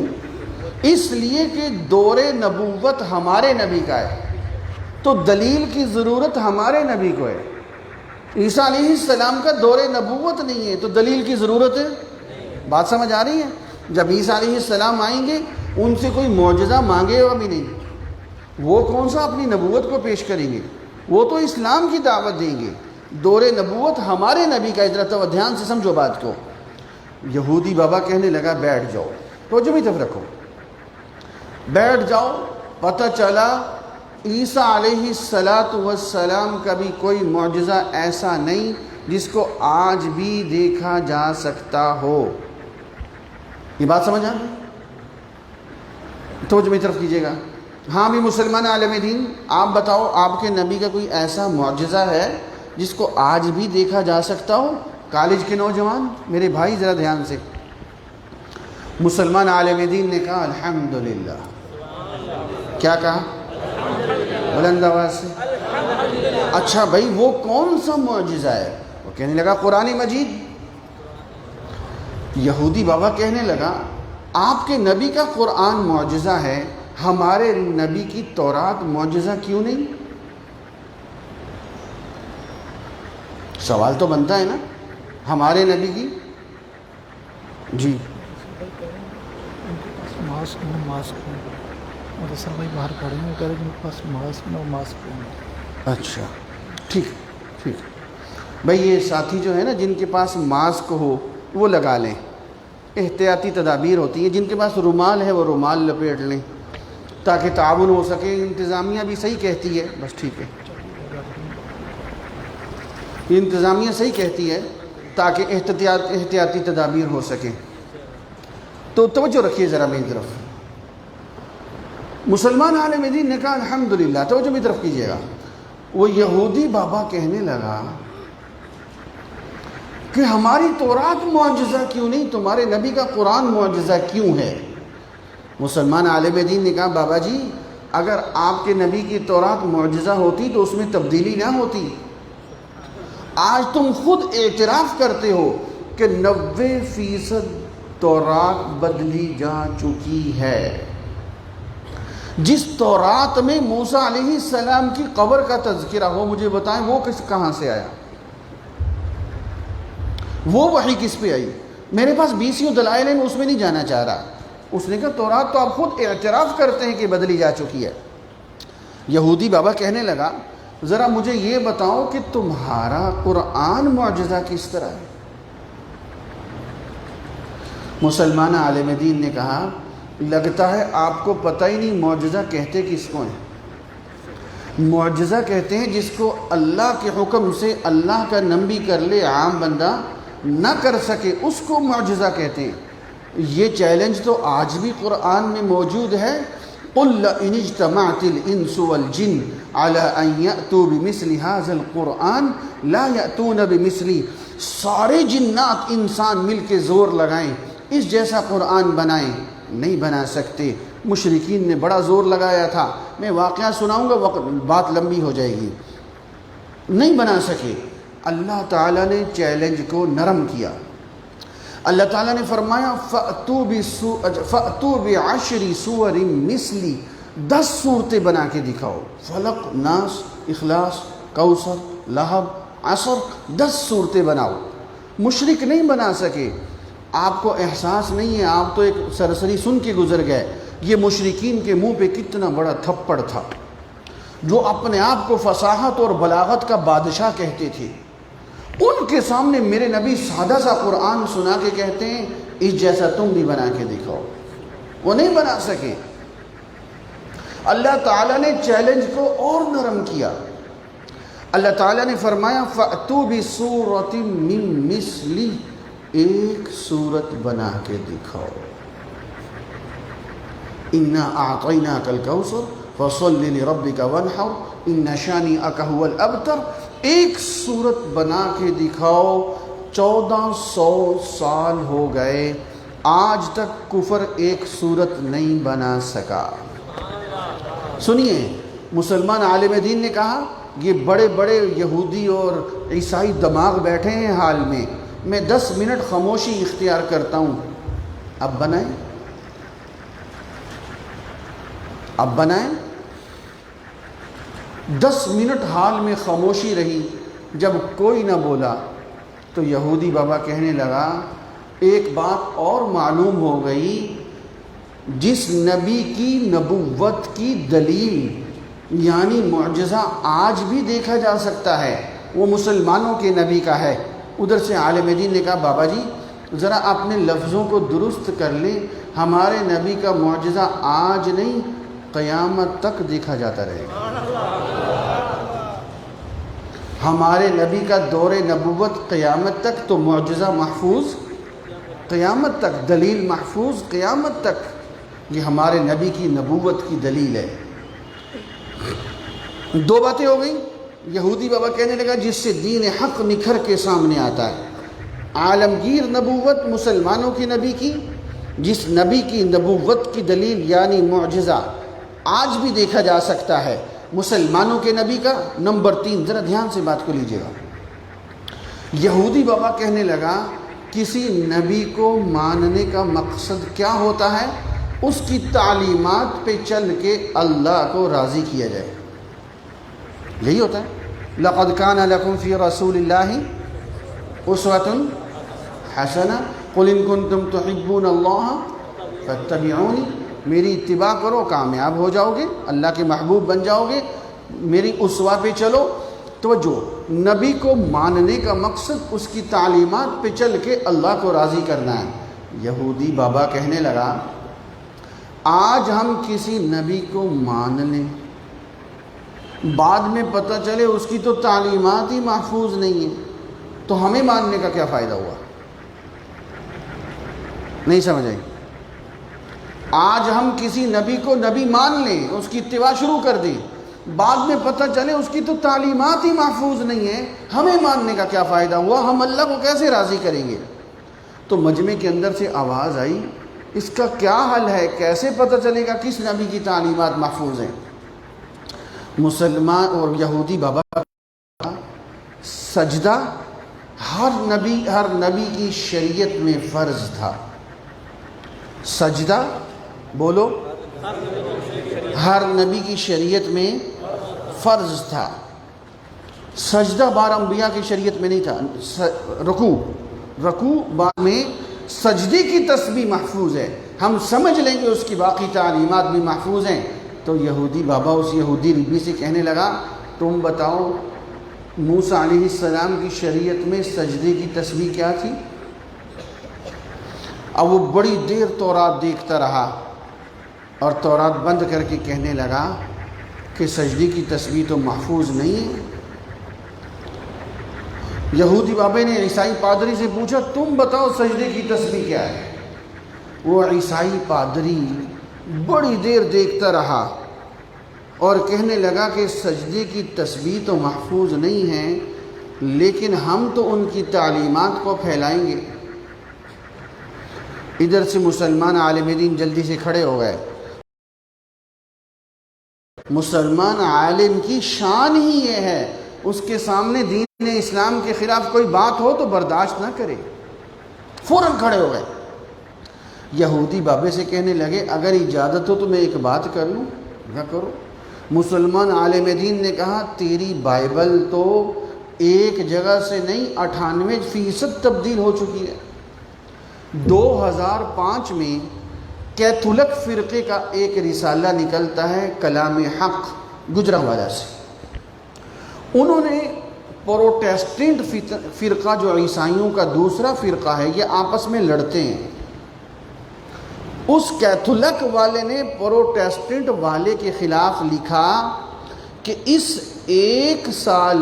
اس لیے کہ دور نبوت ہمارے نبی کا ہے، تو دلیل کی ضرورت ہمارے نبی کو ہے۔ عیسیٰ علیہ السلام کا دور نبوت نہیں ہے تو دلیل کی ضرورت ہے۔ بات سمجھ آ رہی ہے؟ جب عیسیٰ علیہ السلام آئیں گے ان سے کوئی معجزہ مانگے گا بھی نہیں، وہ کون سا اپنی نبوت کو پیش کریں گے، وہ تو اسلام کی دعوت دیں گے۔ دور نبوت ہمارے نبی کا، ذرا دھیان سے سمجھو بات کو۔ یہودی بابا کہنے لگا بیٹھ جاؤ، توجہ بھی طرف رکھو، بیٹھ جاؤ۔ پتہ چلا عیسیٰ علیہ السلام کا بھی کوئی معجزہ ایسا نہیں جس کو آج بھی دیکھا جا سکتا ہو۔ یہ بات سمجھ آ گئی؟ توجہ بھی طرف کیجیے گا۔ ہاں بھی مسلمان عالم دین، آپ بتاؤ آپ کے نبی کا کوئی ایسا معجزہ ہے جس کو آج بھی دیکھا جا سکتا ہو؟ کالج کے نوجوان میرے بھائی ذرا دھیان سے۔ مسلمان عالم دین نے کہا الحمدللہ۔ کیا کہا؟ بلند آواز سے۔ اچھا بھائی وہ کون سا معجزہ ہے؟ وہ کہنے لگا قرآن مجید۔ یہودی بابا کہنے لگا آپ کے نبی کا قرآن معجزہ ہے، ہمارے نبی کی تورات معجزہ کیوں نہیں؟ سوال تو بنتا ہے نا، ہمارے نبی کی۔ جی اچھا ٹھیک ٹھیک بھائی، یہ ساتھی جو ہے نا جن کے پاس ماسک ہو وہ لگا لیں، احتیاطی تدابیر ہوتی ہیں۔ جن کے پاس رومال ہے وہ رومال لپیٹ لیں تاکہ تعاون ہو سکے۔ انتظامیہ بھی صحیح کہتی ہے، بس ٹھیک ہے، انتظامیہ صحیح کہتی ہے تاکہ احتیاطی تدابیر ہو سکیں۔ تو توجہ رکھیے ذرا میری طرف۔ مسلمان عالم دین نے کہا الحمدللہ، توجہ میری طرف کیجیے گا۔ وہ یہودی بابا کہنے لگا کہ ہماری تورات معجزہ کیوں نہیں، تمہارے نبی کا قرآن معجزہ کیوں ہے؟ مسلمان عالم دین نے کہا بابا جی اگر آپ کے نبی کی تورات معجزہ ہوتی تو اس میں تبدیلی نہ ہوتی۔ آج تم خود اعتراف کرتے ہو کہ 90% تورات بدلی جا چکی ہے۔ جس تورات میں موسیٰ علیہ السلام کی قبر کا تذکرہ ہو، مجھے بتائیں وہ کہاں سے آیا؟ وہ وحی کس پہ آئی؟ میرے پاس 20 دلائل ہیں، میں اس میں نہیں جانا چاہ رہا۔ اس نے کہا تورات تو آپ خود اعتراف کرتے ہیں کہ بدلی جا چکی ہے۔ یہودی بابا کہنے لگا ذرا مجھے یہ بتاؤ کہ تمہارا قرآن معجزہ کس طرح ہے؟ مسلمان عالم دین نے کہا لگتا ہے آپ کو پتہ ہی نہیں معجزہ کہتے کس کو ہیں۔ معجزہ کہتے ہیں جس کو اللہ کے حکم سے اللہ کا نبی کر لے، عام بندہ نہ کر سکے، اس کو معجزہ کہتے ہیں۔ یہ چیلنج تو آج بھی قرآن میں موجود ہے قل لئن اجتمعت الانس والجن على ان يأتوا بمثل هذا القرآن لا يأتون بمثلی، سارے جنات انسان مل کے زور لگائیں اس جیسا قرآن بنائیں، نہیں بنا سکتے۔ مشرکین نے بڑا زور لگایا تھا، میں واقعہ سناؤں گا بات لمبی ہو جائے گی، نہیں بنا سکے۔ اللہ تعالیٰ نے چیلنج کو نرم کیا۔ اللہ تعالیٰ نے فرمایا فَأْتُوا بِعَشْرِ سُوَرٍ مِثْلِي، 10 صورتیں بنا کے دکھاؤ، فلق، ناس، اخلاص، کوثر، لہب، عصر، 10 صورتیں بناؤ۔ مشرک نہیں بنا سکے۔ آپ کو احساس نہیں ہے، آپ تو ایک سرسری سن کے گزر گئے، یہ مشرکین کے منہ پہ کتنا بڑا تھپڑ تھا، جو اپنے آپ کو فصاحت اور بلاغت کا بادشاہ کہتے تھے۔ ان کے سامنے میرے نبی سادہ سا قرآن سنا کے کہتے ہیں اس جیسا تم بھی بنا کے دکھاؤ، وہ نہیں بنا سکے۔ اللہ تعالیٰ نے چیلنج کو اور نرم کیا۔ اللہ تعالیٰ نے فرمایا فَأْتُوا بِسُورَةٍ مِّن مِثْلِهِ، ایک صورت بنا کے دکھاؤ۔ اِنَّا أَعْطَيْنَاكَ الْكَوْثَرَ فَصَلِّ لِرَبِّكَ وَانْحَرْ إِنَّ شَانِئَكَ هُوَ الْأَبْتَرُ، ایک صورت بنا کے دکھاؤ۔ 1400 سال ہو گئے، آج تک کفر ایک صورت نہیں بنا سکا۔ سنیے، مسلمان عالم دین نے کہا یہ بڑے بڑے یہودی اور عیسائی دماغ بیٹھے ہیں حال میں 10 منٹ خاموشی اختیار کرتا ہوں، اب بنائیں، اب بنائیں۔ 10 منٹ حال میں خاموشی رہی، جب کوئی نہ بولا تو یہودی بابا کہنے لگا ایک بات اور معلوم ہو گئی، جس نبی کی نبوت کی دلیل یعنی معجزہ آج بھی دیکھا جا سکتا ہے وہ مسلمانوں کے نبی کا ہے۔ ادھر سے عالم دین نے کہا بابا جی ذرا اپنے لفظوں کو درست کر لیں، ہمارے نبی کا معجزہ آج نہیں قیامت تک دیکھا جاتا رہے گا۔ ہمارے نبی کا دور نبوت قیامت تک، تو معجزہ محفوظ قیامت تک، دلیل محفوظ قیامت تک، یہ ہمارے نبی کی نبوت کی دلیل ہے۔ 2 باتیں ہو گئیں۔ یہودی بابا کہنے لگا جس سے دین حق نکھر کے سامنے آتا ہے، عالمگیر نبوت مسلمانوں کی نبی کی، جس نبی کی نبوت کی دلیل یعنی معجزہ آج بھی دیکھا جا سکتا ہے، مسلمانوں کے نبی کا۔ نمبر 3، ذرا دھیان سے بات کو لیجیے گا۔ یہودی بابا کہنے لگا کسی نبی کو ماننے کا مقصد کیا ہوتا ہے؟ اس کی تعلیمات پہ چل کے اللہ کو راضی کیا جائے، یہی ہوتا ہے۔ لَقَدْ كَانَ لَكُمْ فِي رَسُولِ اللَّهِ أُسْوَةٌ حَسَنَةٌ قُلْ إِن كُنتُمْ تُحِبُّونَ اللَّهَ فَاتَّبِعُونِي، میری اتباع کرو، کامیاب ہو جاؤ گے، اللہ کے محبوب بن جاؤ گے، میری اسوہ پہ چلو۔ توجہ، نبی کو ماننے کا مقصد اس کی تعلیمات پہ چل کے اللہ کو راضی کرنا ہے۔ یہودی بابا کہنے لگا آج ہم کسی نبی کو مان لیں، بعد میں پتہ چلے اس کی تو تعلیمات ہی محفوظ نہیں ہیں، تو ہمیں ماننے کا کیا فائدہ ہوا؟ نہیں سمجھ آئی؟ آج ہم کسی نبی کو نبی مان لیں، اس کی اتباع شروع کر دیں، بعد میں پتہ چلے اس کی تو تعلیمات ہی محفوظ نہیں ہیں، ہمیں ماننے کا کیا فائدہ ہوا؟ ہم اللہ کو کیسے راضی کریں گے؟ تو مجمع کے اندر سے آواز آئی اس کا کیا حل ہے، کیسے پتہ چلے گا کس نبی کی تعلیمات محفوظ ہیں؟ مسلمان اور یہودی بابا سجدہ ہر نبی کی شریعت میں فرض تھا۔ سجدہ بولو، ہر نبی کی شریعت میں فرض تھا۔ سجدہ بار انبیاء کی شریعت میں نہیں تھا۔ رکوع بعد میں سجدے کی تسبیح محفوظ ہے، ہم سمجھ لیں گے اس کی باقی تعلیمات بھی محفوظ ہیں۔ تو یہودی بابا اس یہودی ربی سے کہنے لگا تم بتاؤ موسیٰ علیہ السلام کی شریعت میں سجدے کی تسبیح کیا تھی؟ اب وہ بڑی دیر تورات دیکھتا رہا اور تورات بند کر کے کہنے لگا کہ سجدے کی تسبیح تو محفوظ نہیں ہے۔ یہودی بابے نے عیسائی پادری سے پوچھا تم بتاؤ سجدے کی تسبیح کیا ہے؟ وہ عیسائی پادری بڑی دیر دیکھتا رہا اور کہنے لگا کہ سجدے کی تسبیح تو محفوظ نہیں ہے، لیکن ہم تو ان کی تعلیمات کو پھیلائیں گے۔ ادھر سے مسلمان عالم دین جلدی سے کھڑے ہو گئے۔ مسلمان عالم کی شان ہی یہ ہے، اس کے سامنے دین اسلام کے خلاف کوئی بات ہو تو برداشت نہ کرے، فوراً کھڑے ہو گئے۔ یہودی بابے سے کہنے لگے اگر اجازت ہو تو میں ایک بات کر لوں؟ کیا کرو؟ مسلمان عالم دین نے کہا تیری بائبل تو ایک جگہ سے نہیں 98% تبدیل ہو چکی ہے۔ 2005 میں کیتھولک فرقے کا ایک رسالہ نکلتا ہے کلام حق گجرانوالہ سے، انہوں نے پروٹیسٹنٹ فرقہ جو عیسائیوں کا دوسرا فرقہ ہے، یہ آپس میں لڑتے ہیں، اس کیتھولک والے نے پروٹیسٹنٹ والے کے خلاف لکھا کہ اس ایک سال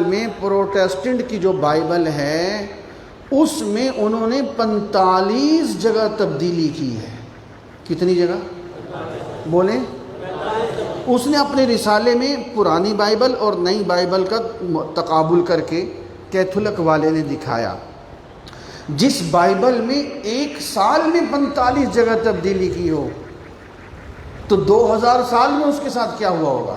میں پروٹیسٹنٹ کی جو بائبل ہے اس میں انہوں نے 45 جگہ تبدیلی کی ہے۔ کتنی جگہ بولیں؟ اس نے اپنے رسالے میں پرانی بائبل اور نئی بائبل کا تقابل کر کے کیتھولک والے نے دکھایا، جس بائبل میں ایک سال میں 45 جگہ تبدیلی کی ہو تو 2000 سال میں اس کے ساتھ کیا ہوا ہوگا۔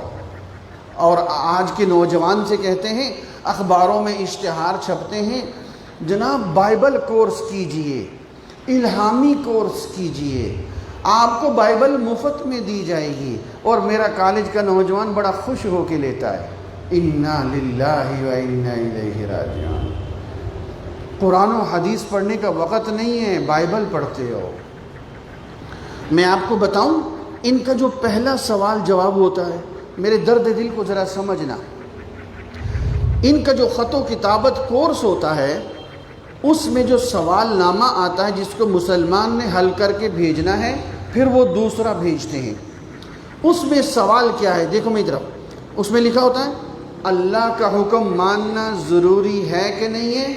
اور آج کے نوجوان سے کہتے ہیں، اخباروں میں اشتہار چھپتے ہیں، جناب بائبل کورس کیجئے، الہامی کورس کیجئے، آپ کو بائبل مفت میں دی جائے گی، اور میرا کالج کا نوجوان بڑا خوش ہو کے لیتا ہے۔ انا للہ و انا الیہ راجعون۔ قرآن و حدیث پڑھنے کا وقت نہیں ہے، بائبل پڑھتے ہو۔ میں آپ کو بتاؤں، ان کا جو پہلا سوال جواب ہوتا ہے، میرے درد دل کو ذرا سمجھنا، ان کا جو خط و کتابت کورس ہوتا ہے اس میں جو سوال نامہ آتا ہے جس کو مسلمان نے حل کر کے بھیجنا ہے، پھر وہ دوسرا بھیجتے ہیں، اس میں سوال کیا ہے؟ دیکھو میری طرف، اس میں لکھا ہوتا ہے اللہ کا حکم ماننا ضروری ہے کہ نہیں ہے؟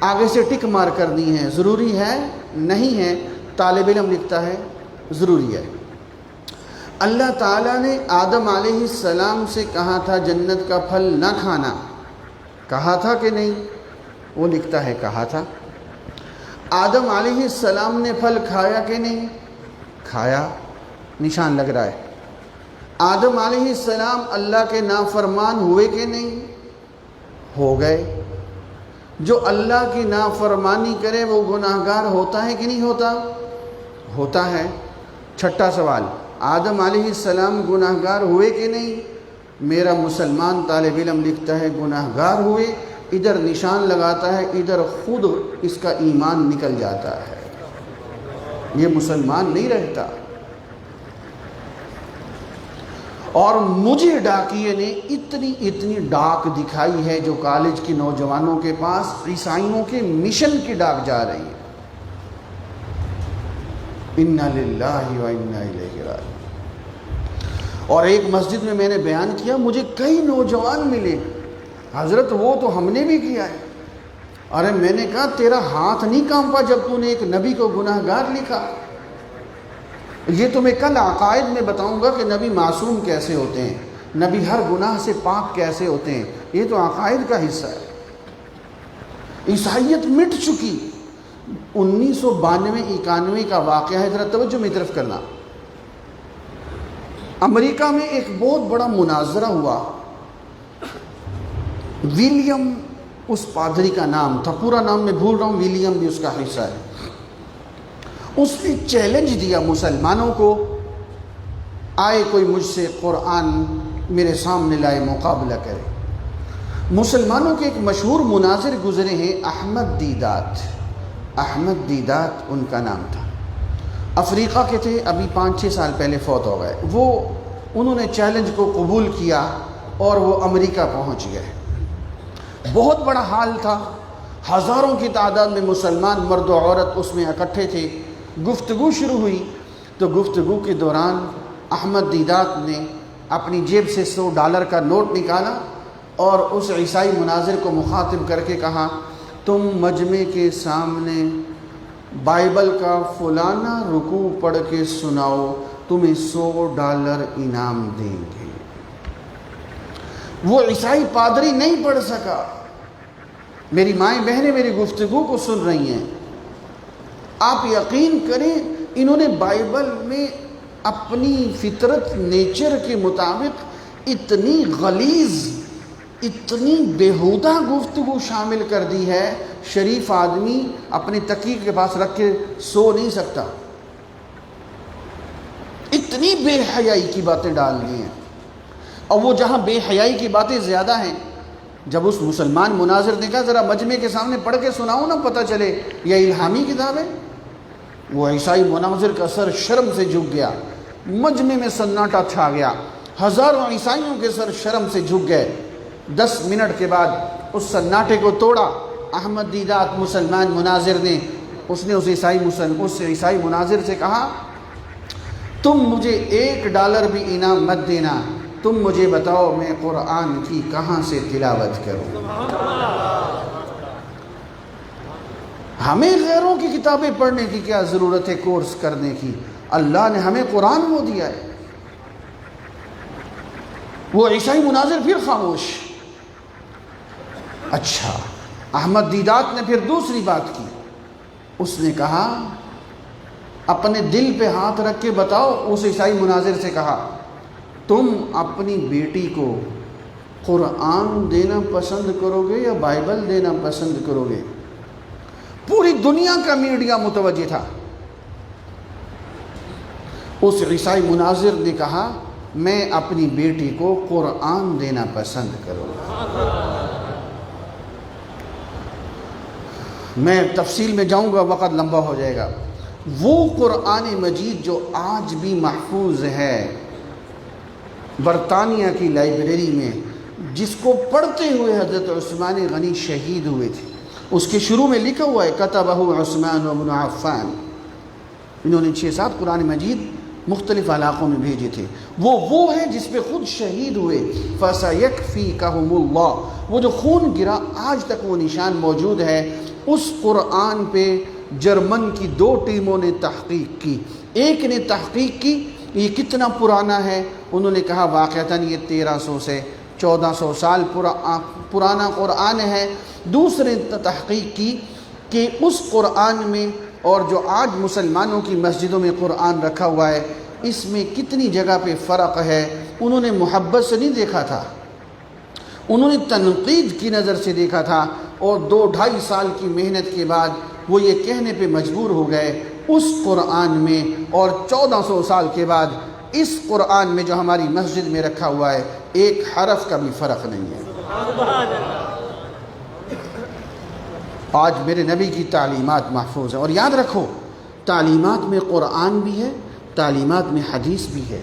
آگے سے ٹک مار کرنی ہے، ضروری ہے نہیں ہے؟ طالب علم لکھتا ہے ضروری ہے۔ اللہ تعالیٰ نے آدم علیہ السلام سے کہا تھا جنت کا پھل نہ کھانا، کہا تھا کہ نہیں؟ وہ لکھتا ہے کہا تھا۔ آدم علیہ السلام نے پھل کھایا کہ نہیں؟ کھایا، نشان لگ رہا ہے۔ آدم علیہ السلام اللہ کے نافرمان ہوئے کہ نہیں؟ ہو گئے۔ جو اللہ کی نافرمانی کرے وہ گناہگار ہوتا ہے کہ نہیں ہوتا؟ ہوتا ہے۔ چھٹا سوال، آدم علیہ السلام گناہگار ہوئے کہ نہیں؟ میرا مسلمان طالب علم لکھتا ہے گناہگار ہوئے، ادھر نشان لگاتا ہے، ادھر خود اس کا ایمان نکل جاتا ہے، یہ مسلمان نہیں رہتا۔ اور مجھے ڈاکیے نے اتنی ڈاک دکھائی ہے جو کالج کے نوجوانوں کے پاس عیسائیوں کے مشن کی ڈاک جا رہی ہے۔ انا للہ و انا الیہ راجعون۔ اور ایک مسجد میں نے بیان کیا، مجھے کئی نوجوان ملے، حضرت وہ تو ہم نے بھی کیا ہے۔ ارے میں نے کہا تیرا ہاتھ نہیں کانپا جب تو نے ایک نبی کو گناہگار لکھا؟ یہ تو میں کل عقائد میں بتاؤں گا کہ نبی معصوم کیسے ہوتے ہیں، نبی ہر گناہ سے پاک کیسے ہوتے ہیں، یہ تو عقائد کا حصہ ہے۔ عیسائیت مٹ چکی۔ 1992-91 کا واقعہ ہے، ذرا توجہ میری طرف کرنا۔ امریکہ میں ایک بہت بڑا مناظرہ ہوا، ولیم اس پادری کا نام تھا، پورا نام میں بھول رہا ہوں، ولیم بھی اس کا حصہ ہے۔ اس نے چیلنج دیا مسلمانوں کو، آئے کوئی مجھ سے قرآن میرے سامنے لائے، مقابلہ کرے۔ مسلمانوں کے ایک مشہور مناظر گزرے ہیں، احمد دیدات ان کا نام تھا، افریقہ کے تھے، ابھی 5-6 سال پہلے فوت ہو گئے۔ انہوں نے چیلنج کو قبول کیا اور وہ امریکہ پہنچ گئے۔ بہت بڑا حال تھا، ہزاروں کی تعداد میں مسلمان مرد و عورت اس میں اکٹھے تھے۔ گفتگو شروع ہوئی تو گفتگو کے دوران احمد دیدات نے اپنی جیب سے $100 کا نوٹ نکالا اور اس عیسائی مناظر کو مخاطب کر کے کہا، تم مجمع کے سامنے بائبل کا فلانا رکوع پڑھ کے سناؤ، تمہیں $100 انعام دیں گے۔ وہ عیسائی پادری نہیں پڑھ سکا۔ میری مائیں بہنیں میری گفتگو کو سن رہی ہیں، آپ یقین کریں انہوں نے بائبل میں اپنی فطرت نیچر کے مطابق اتنی غلیظ، اتنی بیہودہ گفتگو شامل کر دی ہے، شریف آدمی اپنے تکیے کے پاس رکھ کے سو نہیں سکتا، اتنی بے حیائی کی باتیں ڈال دی ہیں۔ اور وہ جہاں بے حیائی کی باتیں زیادہ ہیں، جب اس مسلمان مناظر نے کہا ذرا مجمع کے سامنے پڑھ کے سناؤ نا، پتہ چلے یہ الہامی کتاب ہے، وہ عیسائی مناظر کا سر شرم سے جھک گیا، مجمع میں سناٹا چھا گیا، ہزاروں عیسائیوں کے سر شرم سے جھک گئے۔ 10 منٹ کے بعد اس سناٹے کو توڑا احمد دیدات مسلمان مناظر نے، اس نے اس عیسائی مناظر سے کہا تم مجھے $1 بھی انعام مت دینا، تم مجھے بتاؤ میں قرآن کی کہاں سے تلاوت کروں۔ ہمیں غیروں کی کتابیں پڑھنے کی کیا ضرورت ہے، کورس کرنے کی، اللہ نے ہمیں قرآن وہ دیا ہے۔ وہ عیسائی مناظر پھر خاموش۔ اچھا، احمد دیدات نے پھر دوسری بات کی، اس نے کہا اپنے دل پہ ہاتھ رکھ کے بتاؤ، اس عیسائی مناظر سے کہا تم اپنی بیٹی کو قرآن دینا پسند کرو گے یا بائبل دینا پسند کرو گے؟ پوری دنیا کا میڈیا متوجہ تھا۔ اس عیسائی مناظر نے کہا میں اپنی بیٹی کو قرآن دینا پسند کروں گا۔ میں تفصیل میں جاؤں گا، وقت لمبا ہو جائے گا۔ وہ قرآن مجید جو آج بھی محفوظ ہے برطانیہ کی لائبریری میں، جس کو پڑھتے ہوئے حضرت عثمان غنی شہید ہوئے تھے، اس کے شروع میں لکھا ہوا ہے کتبہ عثمان بن عفان، انہوں نے 6-7 قرآن مجید مختلف علاقوں میں بھیجے تھے، وہ ہے جس پہ خود شہید ہوئے، فَسَيَكْفِيكَهُمُ اللَّهُ، وہ جو خون گرا آج تک وہ نشان موجود ہے۔ اس قرآن پہ جرمن کی 2 ٹیموں نے تحقیق کی، ایک نے تحقیق کی یہ کتنا پرانا ہے، انہوں نے کہا واقعتاً یہ 1300 سے 1400 سال پرانا قرآن ہے۔ دوسرے نے تحقیق کی کہ اس قرآن میں اور جو آج مسلمانوں کی مسجدوں میں قرآن رکھا ہوا ہے، اس میں کتنی جگہ پہ فرق ہے۔ انہوں نے محبت سے نہیں دیکھا تھا، انہوں نے تنقید کی نظر سے دیکھا تھا، اور 2-2.5 سال کی محنت کے بعد وہ یہ کہنے پہ مجبور ہو گئے اس قرآن میں اور 1400 سال کے بعد اس قرآن میں جو ہماری مسجد میں رکھا ہوا ہے ایک حرف کا بھی فرق نہیں ہے۔ آج میرے نبی کی تعلیمات محفوظ ہیں، اور یاد رکھو تعلیمات میں قرآن بھی ہے، تعلیمات میں حدیث بھی ہے،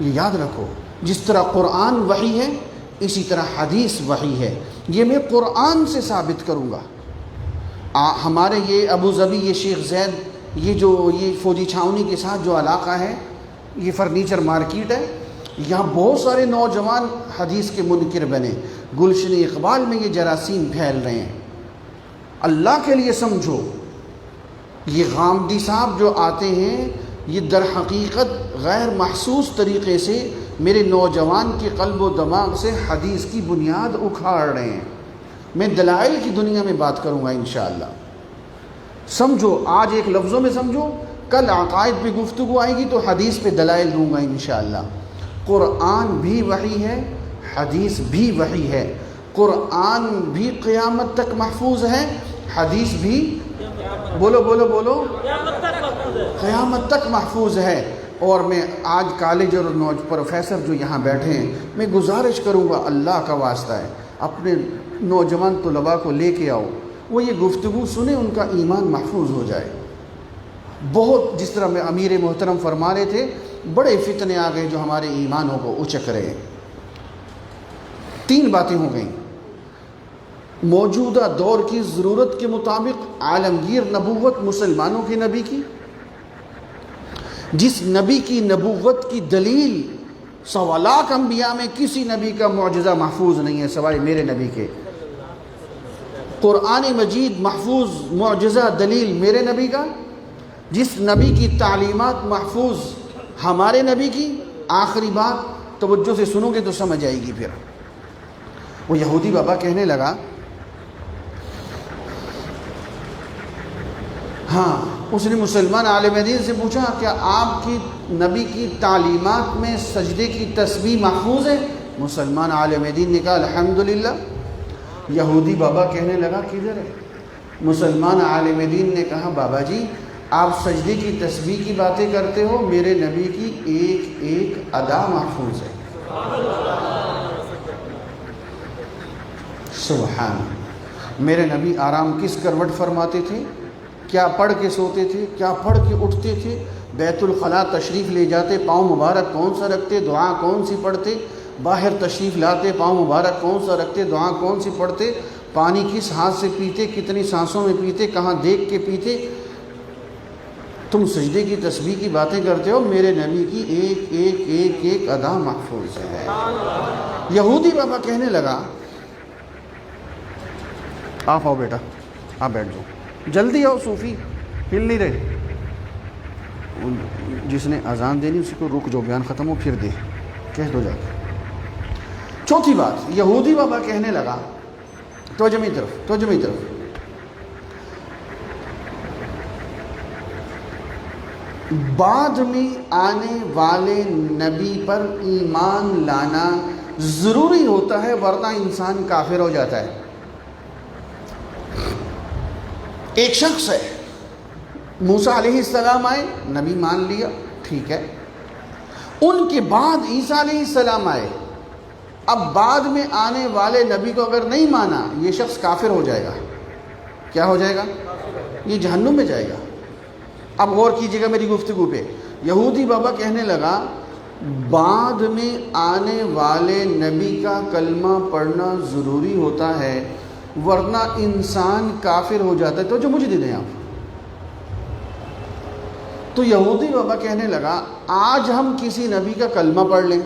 یہ یاد رکھو۔ جس طرح قرآن وحی ہے اسی طرح حدیث وحی ہے، یہ میں قرآن سے ثابت کروں گا۔ ہمارے یہ ابوظبی، یہ شیخ زید، یہ فوجی چھاؤنی کے ساتھ جو علاقہ ہے، یہ فرنیچر مارکیٹ ہے، یہاں بہت سارے نوجوان حدیث کے منکر بنے، گلشن اقبال میں یہ جراثیم پھیل رہے ہیں۔ اللہ کے لیے سمجھو، یہ غامدی صاحب جو آتے ہیں یہ در حقیقت غیر محسوس طریقے سے میرے نوجوان کے قلب و دماغ سے حدیث کی بنیاد اکھاڑ رہے ہیں۔ میں دلائل کی دنیا میں بات کروں گا انشاءاللہ۔ سمجھو، آج ایک لفظوں میں سمجھو، کل عقائد پہ گفتگو آئے گی تو حدیث پہ دلائل دوں گا انشاءاللہ۔ قرآن بھی وحی ہے، حدیث بھی وحی ہے، قرآن بھی قیامت تک محفوظ ہے، حدیث بھی بولو قیامت تک محفوظ ہے۔ اور میں آج کالج اور پروفیسر جو یہاں بیٹھے ہیں، میں گزارش کروں گا، اللہ کا واسطہ ہے، اپنے نوجوان طلباء کو لے کے آؤ، وہ یہ گفتگو سنیں، ان کا ایمان محفوظ ہو جائے۔ بہت جس طرح میں امیر محترم فرما رہے تھے، بڑے فتنے آ گئے جو ہمارے ایمانوں کو اچک رہے ہیں۔ 3 باتیں ہو گئیں۔ موجودہ دور کی ضرورت کے مطابق عالمگیر نبوت مسلمانوں کے نبی کی، جس نبی کی نبوت کی دلیل 1.25 لاکھ انبیاء میں کسی نبی کا معجزہ محفوظ نہیں ہے سوائے میرے نبی کے۔ قرآن مجید محفوظ معجزہ دلیل میرے نبی کا، جس نبی کی تعلیمات محفوظ ہمارے نبی کی، آخری بات توجہ سے سنو گے تو سمجھ آئے گی۔ پھر وہ یہودی بابا کہنے لگا، ہاں، اس نے مسلمان عالم دین سے پوچھا کیا آپ کی نبی کی تعلیمات میں سجدے کی تسبیح محفوظ ہے؟ مسلمان عالم دین نے کہا الحمدللہ۔ یہودی بابا کہنے لگا کدھر ہے؟ مسلمان عالم دین نے کہا بابا جی آپ سجدے کی تسبیح کی باتیں کرتے ہو، میرے نبی کی ایک ایک ادا محفوظ ہے۔ سبحان، میرے نبی آرام کس کروٹ فرماتے تھے؟ کیا پڑھ کے سوتے تھے؟ کیا پڑھ کے اٹھتے تھے؟ بیت الخلاء تشریف لے جاتے، پاؤں مبارک کون سا رکھتے، دعا کون سی پڑھتے؟ باہر تشریف لاتے، پاؤں مبارک کون سا رکھتے، دعا کون سی پڑھتے؟ پانی کس ہاتھ سے پیتے، کتنی سانسوں میں پیتے، کہاں دیکھ کے پیتے؟ تم سجدے کی تسبیح کی باتیں کرتے ہو، میرے نبی کی ایک ایک ادا محفوظ ہے۔ یہودی بابا کہنے لگا آپ آؤ بیٹا، آپ بیٹھ جاؤ، جلدی آؤ، صوفی ہل نہیں رہے۔ جس نے اذان دینی اسی کو رک جو، بیان ختم ہو پھر دے، کہہ دو جا کے۔ چوتھی بات، یہودی بابا کہنے لگا، توجہ میری طرف، بعد میں آنے والے نبی پر ایمان لانا ضروری ہوتا ہے ورنہ انسان کافر ہو جاتا ہے۔ ایک شخص ہے، موسیٰ علیہ السلام آئے، نبی مان لیا، ٹھیک ہے۔ ان کے بعد عیسیٰ علیہ السلام آئے، اب بعد میں آنے والے نبی کو اگر نہیں مانا یہ شخص کافر ہو جائے گا۔ کیا ہو جائے گا؟ یہ جہنم میں جائے گا۔ اب غور کیجیے گا میری گفتگو پہ۔ یہودی بابا کہنے لگا بعد میں آنے والے نبی کا کلمہ پڑھنا ضروری ہوتا ہے ورنہ انسان کافر ہو جاتا ہے۔ تو جو مجھے دے دیں آپ۔ تو یہودی بابا کہنے لگا آج ہم کسی نبی کا کلمہ پڑھ لیں،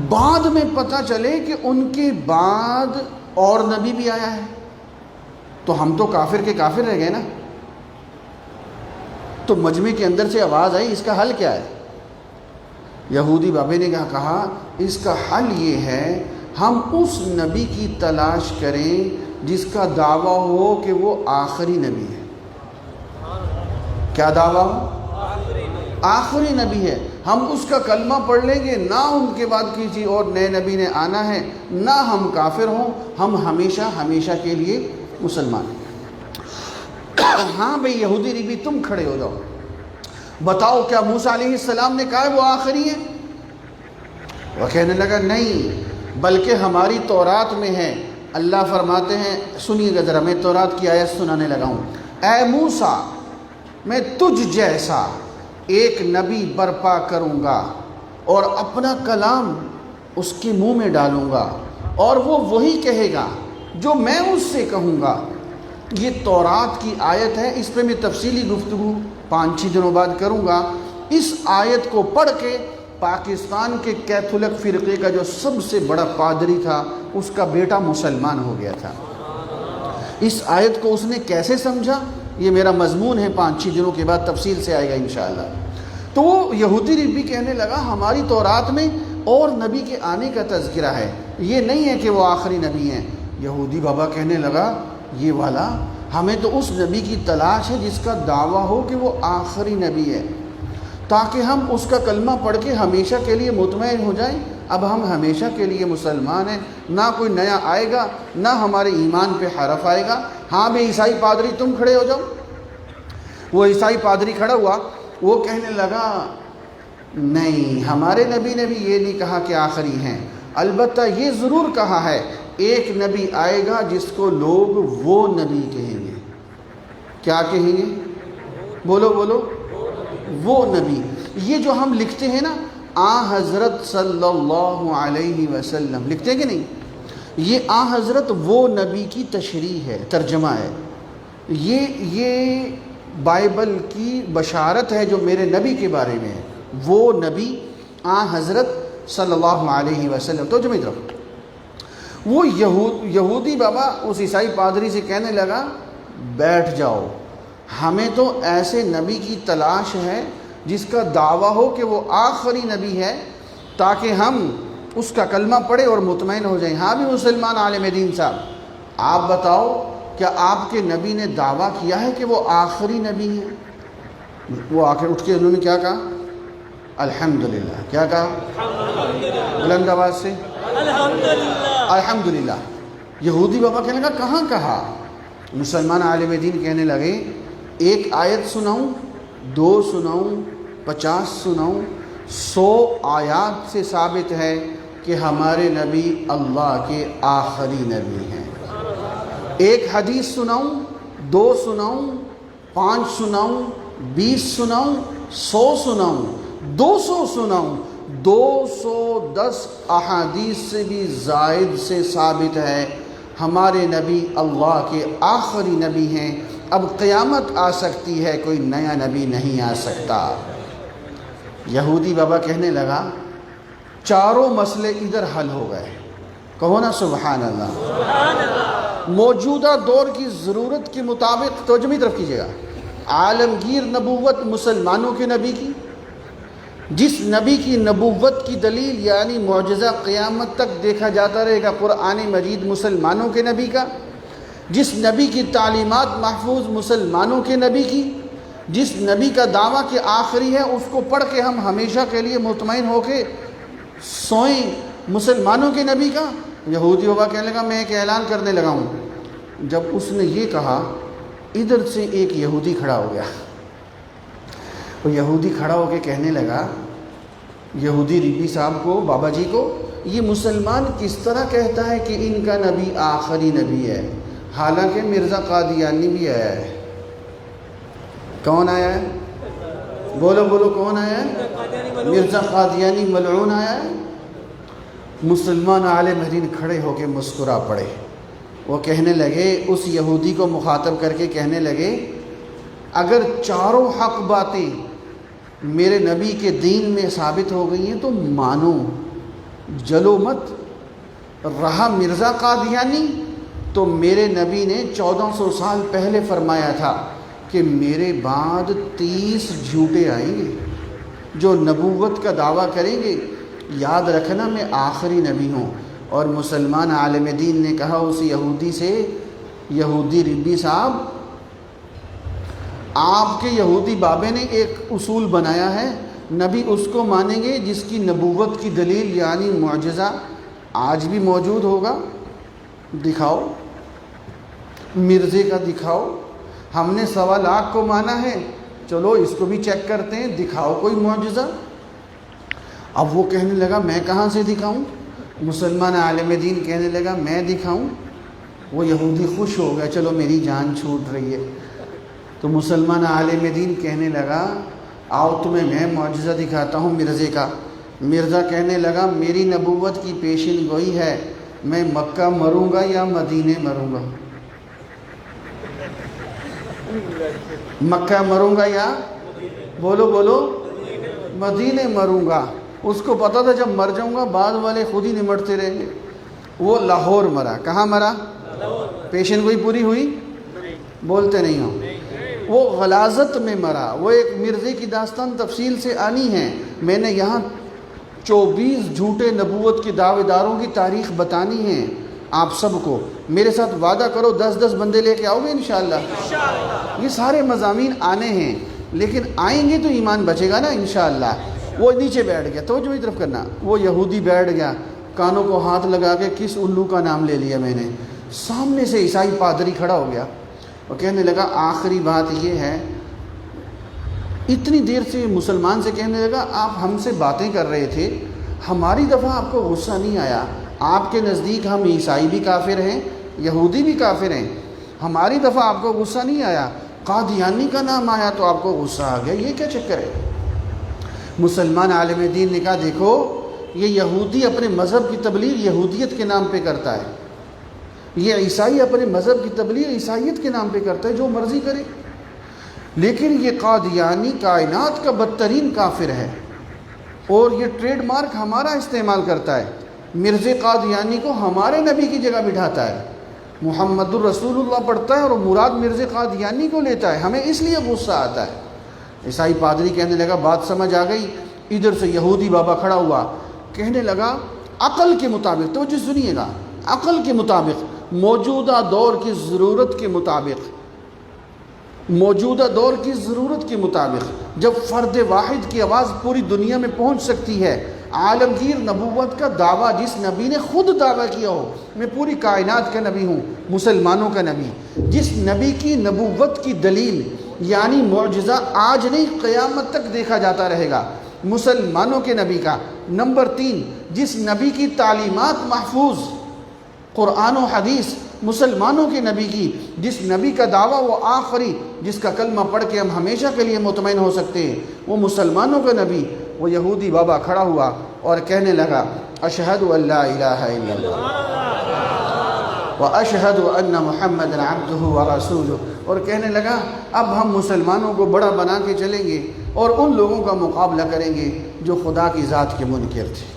بعد میں پتہ چلے کہ ان کے بعد اور نبی بھی آیا ہے تو ہم تو کافر کے کافر رہ گئے نا۔ تو مجمع کے اندر سے آواز آئی، اس کا حل کیا ہے؟ یہودی بابے نے کہا اس کا حل یہ ہے ہم اس نبی کی تلاش کریں جس کا دعویٰ ہو کہ وہ آخری نبی ہے۔ کیا دعویٰ ہو؟ آخری نبی ہے۔ ہم اس کا کلمہ پڑھ لیں گے، نہ ان کے بعد کسی اور نئے نبی نے آنا ہے، نہ ہم کافر ہوں، ہم ہمیشہ ہمیشہ کے لیے مسلمان ہیں۔ ہاں بھئی یہودی نبی تم کھڑے ہو جاؤ، بتاؤ کیا موسیٰ علیہ السلام نے کہا وہ آخری ہے؟ وہ کہنے لگا نہیں، بلکہ ہماری تورات میں ہے۔ اللہ فرماتے ہیں، سنیے گا ذرا، میں تورات کی آیت سنانے لگا ہوں۔ اے موسیٰ، میں تجھ جیسا ایک نبی برپا کروں گا اور اپنا کلام اس کے منہ میں ڈالوں گا اور وہ وہی کہے گا جو میں اس سے کہوں گا۔ یہ تورات کی آیت ہے، اس پہ میں تفصیلی گفتگو 5-6 دنوں بعد کروں گا۔ اس آیت کو پڑھ کے پاکستان کے کیتھولک فرقے کا جو سب سے بڑا پادری تھا اس کا بیٹا مسلمان ہو گیا تھا۔ اس آیت کو اس نے کیسے سمجھا یہ میرا مضمون ہے، 5-6 دنوں کے بعد تفصیل سے آئے گا انشاءاللہ۔ تو وہ یہودی نبی کہنے لگا ہماری تورات میں اور نبی کے آنے کا تذکرہ ہے، یہ نہیں ہے کہ وہ آخری نبی ہیں۔ یہودی بابا کہنے لگا یہ والا ہمیں تو اس نبی کی تلاش ہے جس کا دعویٰ ہو کہ وہ آخری نبی ہے، تاکہ ہم اس کا کلمہ پڑھ کے ہمیشہ کے لیے مطمئن ہو جائیں۔ اب ہم ہمیشہ کے لیے مسلمان ہیں، نہ کوئی نیا آئے گا، نہ ہمارے ایمان پہ حرف آئے گا۔ ہاں بھئی عیسائی پادری تم کھڑے ہو جاؤ۔ وہ عیسائی پادری کھڑا ہوا، وہ کہنے لگا نہیں، ہمارے نبی نے بھی یہ نہیں کہا کہ آخری ہیں، البتہ یہ ضرور کہا ہے ایک نبی آئے گا جس کو لوگ وہ نبی کہیں گے۔ کیا کہیں گے؟ بولو بولو، وہ نبی۔ یہ جو ہم لکھتے ہیں نا حضرت صلی اللہ علیہ وسلم، لکھتے ہیں کہ نہیں؟ یہ حضرت وہ نبی کی تشریح ہے، ترجمہ ہے۔ یہ بائبل کی بشارت ہے جو میرے نبی کے بارے میں ہے، وہ نبی حضرت صلی اللہ علیہ وسلم۔ تو جو میری طرف وہ یہودی بابا اس عیسائی پادری سے کہنے لگا بیٹھ جاؤ، ہمیں تو ایسے نبی کی تلاش ہے جس کا دعویٰ ہو کہ وہ آخری نبی ہے، تاکہ ہم اس کا کلمہ پڑھے اور مطمئن ہو جائیں۔ ہاں بھی مسلمان عالم دین صاحب، آپ بتاؤ کیا آپ کے نبی نے دعویٰ کیا ہے کہ وہ آخری نبی ہے؟ وہ آخر اٹھ کے انہوں نے کیا کہا؟ الحمدللہ۔ کیا کہا؟ بلند آواز سے الحمدللہ۔ یہودی بابا کہنے لگا کہاں کہا؟ مسلمان عالم دین کہنے لگے ایک آیت سناؤں، 2 سناؤں، 50 سناؤں، 100 آیات سے ثابت ہے کہ ہمارے نبی اللہ کے آخری نبی ہیں۔ ایک حدیث سناؤں، 2 سناؤں، 5 سناؤں، 20 سناؤں، 100 سناؤں، 200 سناؤں، 210 احادیث سے بھی زائد سے ثابت ہے ہمارے نبی اللہ کے آخری نبی ہیں، اب قیامت آ سکتی ہے، کوئی نیا نبی نہیں آ سکتا۔ یہودی بابا کہنے لگا چاروں مسئلے ادھر حل ہو گئے، کہو نا سبحان اللہ۔ موجودہ دور کی ضرورت کے مطابق توجہ کی طرف کیجیے گا، عالمگیر نبوت مسلمانوں کے نبی کی، جس نبی کی نبوت کی دلیل یعنی معجزہ قیامت تک دیکھا جاتا رہے گا قرآن مجید مسلمانوں کے نبی کا، جس نبی کی تعلیمات محفوظ مسلمانوں کے نبی کی، جس نبی کا دعویٰ کہ آخری ہے اس کو پڑھ کے ہم ہمیشہ کے لیے مطمئن ہو کے سوئیں، مسلمانوں کے نبی کا۔ یہودی بابا کہنے لگا میں ایک اعلان کرنے لگا ہوں۔ جب اس نے یہ کہا ادھر سے ایک یہودی کھڑا ہو گیا، وہ یہودی کھڑا ہو کے کہنے لگا یہودی ربی صاحب کو، بابا جی کو، یہ مسلمان کس طرح کہتا ہے کہ ان کا نبی آخری نبی ہے، حالانکہ مرزا قادیانی بھی آیا ہے۔ کون آیا ہے؟ بولو بولو، کون آیا ہے؟ مرزا قادیانی ملعون آیا ہے۔ مسلمان عالم دین کھڑے ہو کے مسکرا پڑے، وہ کہنے لگے، اس یہودی کو مخاطب کر کے کہنے لگے اگر چاروں حق باتیں میرے نبی کے دین میں ثابت ہو گئی ہیں تو مانو، جلو مت۔ رہا مرزا قادیانی، تو میرے نبی نے 1400 سال پہلے فرمایا تھا کہ میرے بعد 30 جھوٹے آئیں گے جو نبوت کا دعویٰ کریں گے، یاد رکھنا میں آخری نبی ہوں۔ اور مسلمان عالم دین نے کہا اس یہودی سے، یہودی ربی صاحب، آپ کے یہودی بابے نے ایک اصول بنایا ہے، نبی اس کو مانیں گے جس کی نبوت کی دلیل یعنی معجزہ آج بھی موجود ہوگا، دکھاؤ، مرزے کا دکھاؤ۔ ہم نے 1.25 لاکھ کو مانا ہے، چلو اس کو بھی چیک کرتے ہیں، دکھاؤ کوئی معجزہ۔ اب وہ کہنے لگا میں کہاں سے دکھاؤں؟ مسلمان عالم دین کہنے لگا میں دکھاؤں؟ وہ یہودی خوش ہو گیا، چلو میری جان چھوٹ رہی ہے۔ تو مسلمان عالم دین کہنے لگا آؤ تمہیں میں معجزہ دکھاتا ہوں مرزے کا۔ مرزا کہنے لگا میری نبوت کی پیشن گوئی ہے، میں مکہ مروں گا یا مدینے مروں گا؟ مکہ مروں گا یا بولو بولو مدینے مروں گا۔ اس کو پتا تھا جب مر جاؤں گا بعد والے خود ہی نمٹتے رہیں گے۔ وہ لاہور مرا۔ کہاں مرا؟ پیشن گوئی پوری ہوئی؟ بولتے نہیں ہو۔ وہ غلاظت میں مرا۔ وہ ایک مرزے کی داستان تفصیل سے آنی ہے، میں نے یہاں 24 جھوٹے نبوت کے دعوے داروں کی تاریخ بتانی ہے آپ سب کو۔ میرے ساتھ وعدہ کرو 10 بندے لے کے آؤ گے انشاءاللہ؟ یہ سارے مضامین آنے ہیں، لیکن آئیں گے تو ایمان بچے گا نا انشاءاللہ۔ وہ نیچے بیٹھ گیا، توجہ کی طرف کرنا، وہ یہودی بیٹھ گیا، کانوں کو ہاتھ لگا کے کس الو کا نام لے لیا میں نے۔ سامنے سے عیسائی پادری کھڑا ہو گیا اور کہنے لگا آخری بات یہ ہے، اتنی دیر سے مسلمان سے کہنے لگا آپ ہم سے باتیں کر رہے تھے، ہماری دفعہ آپ کو غصہ نہیں آیا؟ آپ کے نزدیک ہم عیسائی بھی کافر ہیں، یہودی بھی کافر ہیں، ہماری دفعہ آپ کو غصہ نہیں آیا، قادیانی کا نام آیا تو آپ کو غصہ آ گیا، یہ کیا چکر ہے؟ مسلمان عالم دین نے کہا دیکھو یہ یہودی اپنے مذہب کی تبلیغ یہودیت کے نام پہ کرتا ہے، یہ عیسائی اپنے مذہب کی تبلیغ عیسائیت کے نام پہ کرتا ہے، جو مرضی کرے، لیکن یہ قادیانی کائنات کا بدترین کافر ہے اور یہ ٹریڈ مارک ہمارا استعمال کرتا ہے۔ مرزا قادیانی کو ہمارے نبی کی جگہ بٹھاتا ہے، محمد الرسول اللہ پڑھتا ہے اور مراد مرزا قادیانی کو لیتا ہے، ہمیں اس لیے غصہ آتا ہے۔ عیسائی پادری کہنے لگا بات سمجھ آ گئی، ادھر سے یہودی بابا کھڑا ہوا کہنے لگا عقل کے مطابق، توجہ سنیے گا، عقل کے مطابق، موجودہ دور کی ضرورت کے مطابق، موجودہ دور کی ضرورت کے مطابق جب فرد واحد کی آواز پوری دنیا میں پہنچ سکتی ہے، عالمگیر نبوت کا دعویٰ جس نبی نے خود دعویٰ کیا ہو میں پوری کائنات کا نبی ہوں، مسلمانوں کا نبی، جس نبی کی نبوت کی دلیل یعنی معجزہ آج نہیں قیامت تک دیکھا جاتا رہے گا، مسلمانوں کے نبی کا۔ نمبر 3، جس نبی کی تعلیمات محفوظ قرآن و حدیث، مسلمانوں کے نبی کی، جس نبی کا دعویٰ وہ آخری، جس کا کلمہ پڑھ کے ہم ہمیشہ کے لیے مطمئن ہو سکتے ہیں، وہ مسلمانوں کا نبی۔ وہ یہودی بابا کھڑا ہوا اور کہنے لگا اشہد ان لا الہ الا اللہ واشہد ان محمدا عبدہ ورسولہ، اور کہنے لگا اب ہم مسلمانوں کو بڑا بنا کے چلیں گے اور ان لوگوں کا مقابلہ کریں گے جو خدا کی ذات کے منکر تھے۔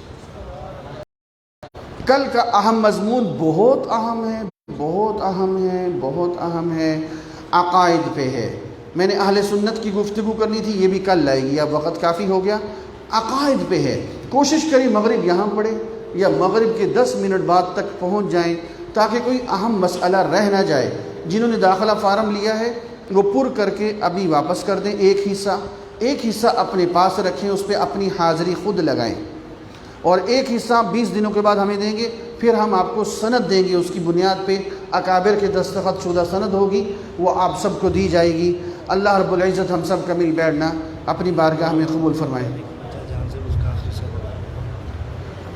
کل کا اہم مضمون بہت اہم ہے، بہت اہم ہے، بہت اہم ہے، عقائد پہ ہے۔ میں نے اہل سنت کی گفتگو کرنی تھی، یہ بھی کل لائے گی، اب وقت کافی ہو گیا۔ عقائد پہ ہے، کوشش کری مغرب یہاں پڑھے یا مغرب کے 10 منٹ بعد تک پہنچ جائیں تاکہ کوئی اہم مسئلہ رہ نہ جائے۔ جنہوں نے داخلہ فارم لیا ہے وہ پر کر کے ابھی واپس کر دیں، ایک حصہ اپنے پاس رکھیں، اس پہ اپنی حاضری خود لگائیں، اور ایک حصہ 20 دنوں کے بعد ہمیں دیں گے، پھر ہم آپ کو سند دیں گے، اس کی بنیاد پہ اکابر کے دستخط شدہ سند ہوگی، وہ آپ سب کو دی جائے گی۔ اللہ رب العزت ہم سب کا مل بیٹھنا اپنی بارگاہ میں قبول فرمائے۔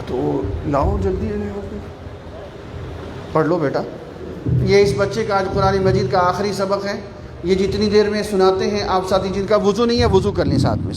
تو لاؤ جلدی پڑھ لو بیٹا، یہ اس بچے کا آج قرآن مجید کا آخری سبق ہے، یہ جتنی دیر میں سناتے ہیں آپ ساتھی جن کا وضو نہیں ہے وضو کر لیں ساتھ میں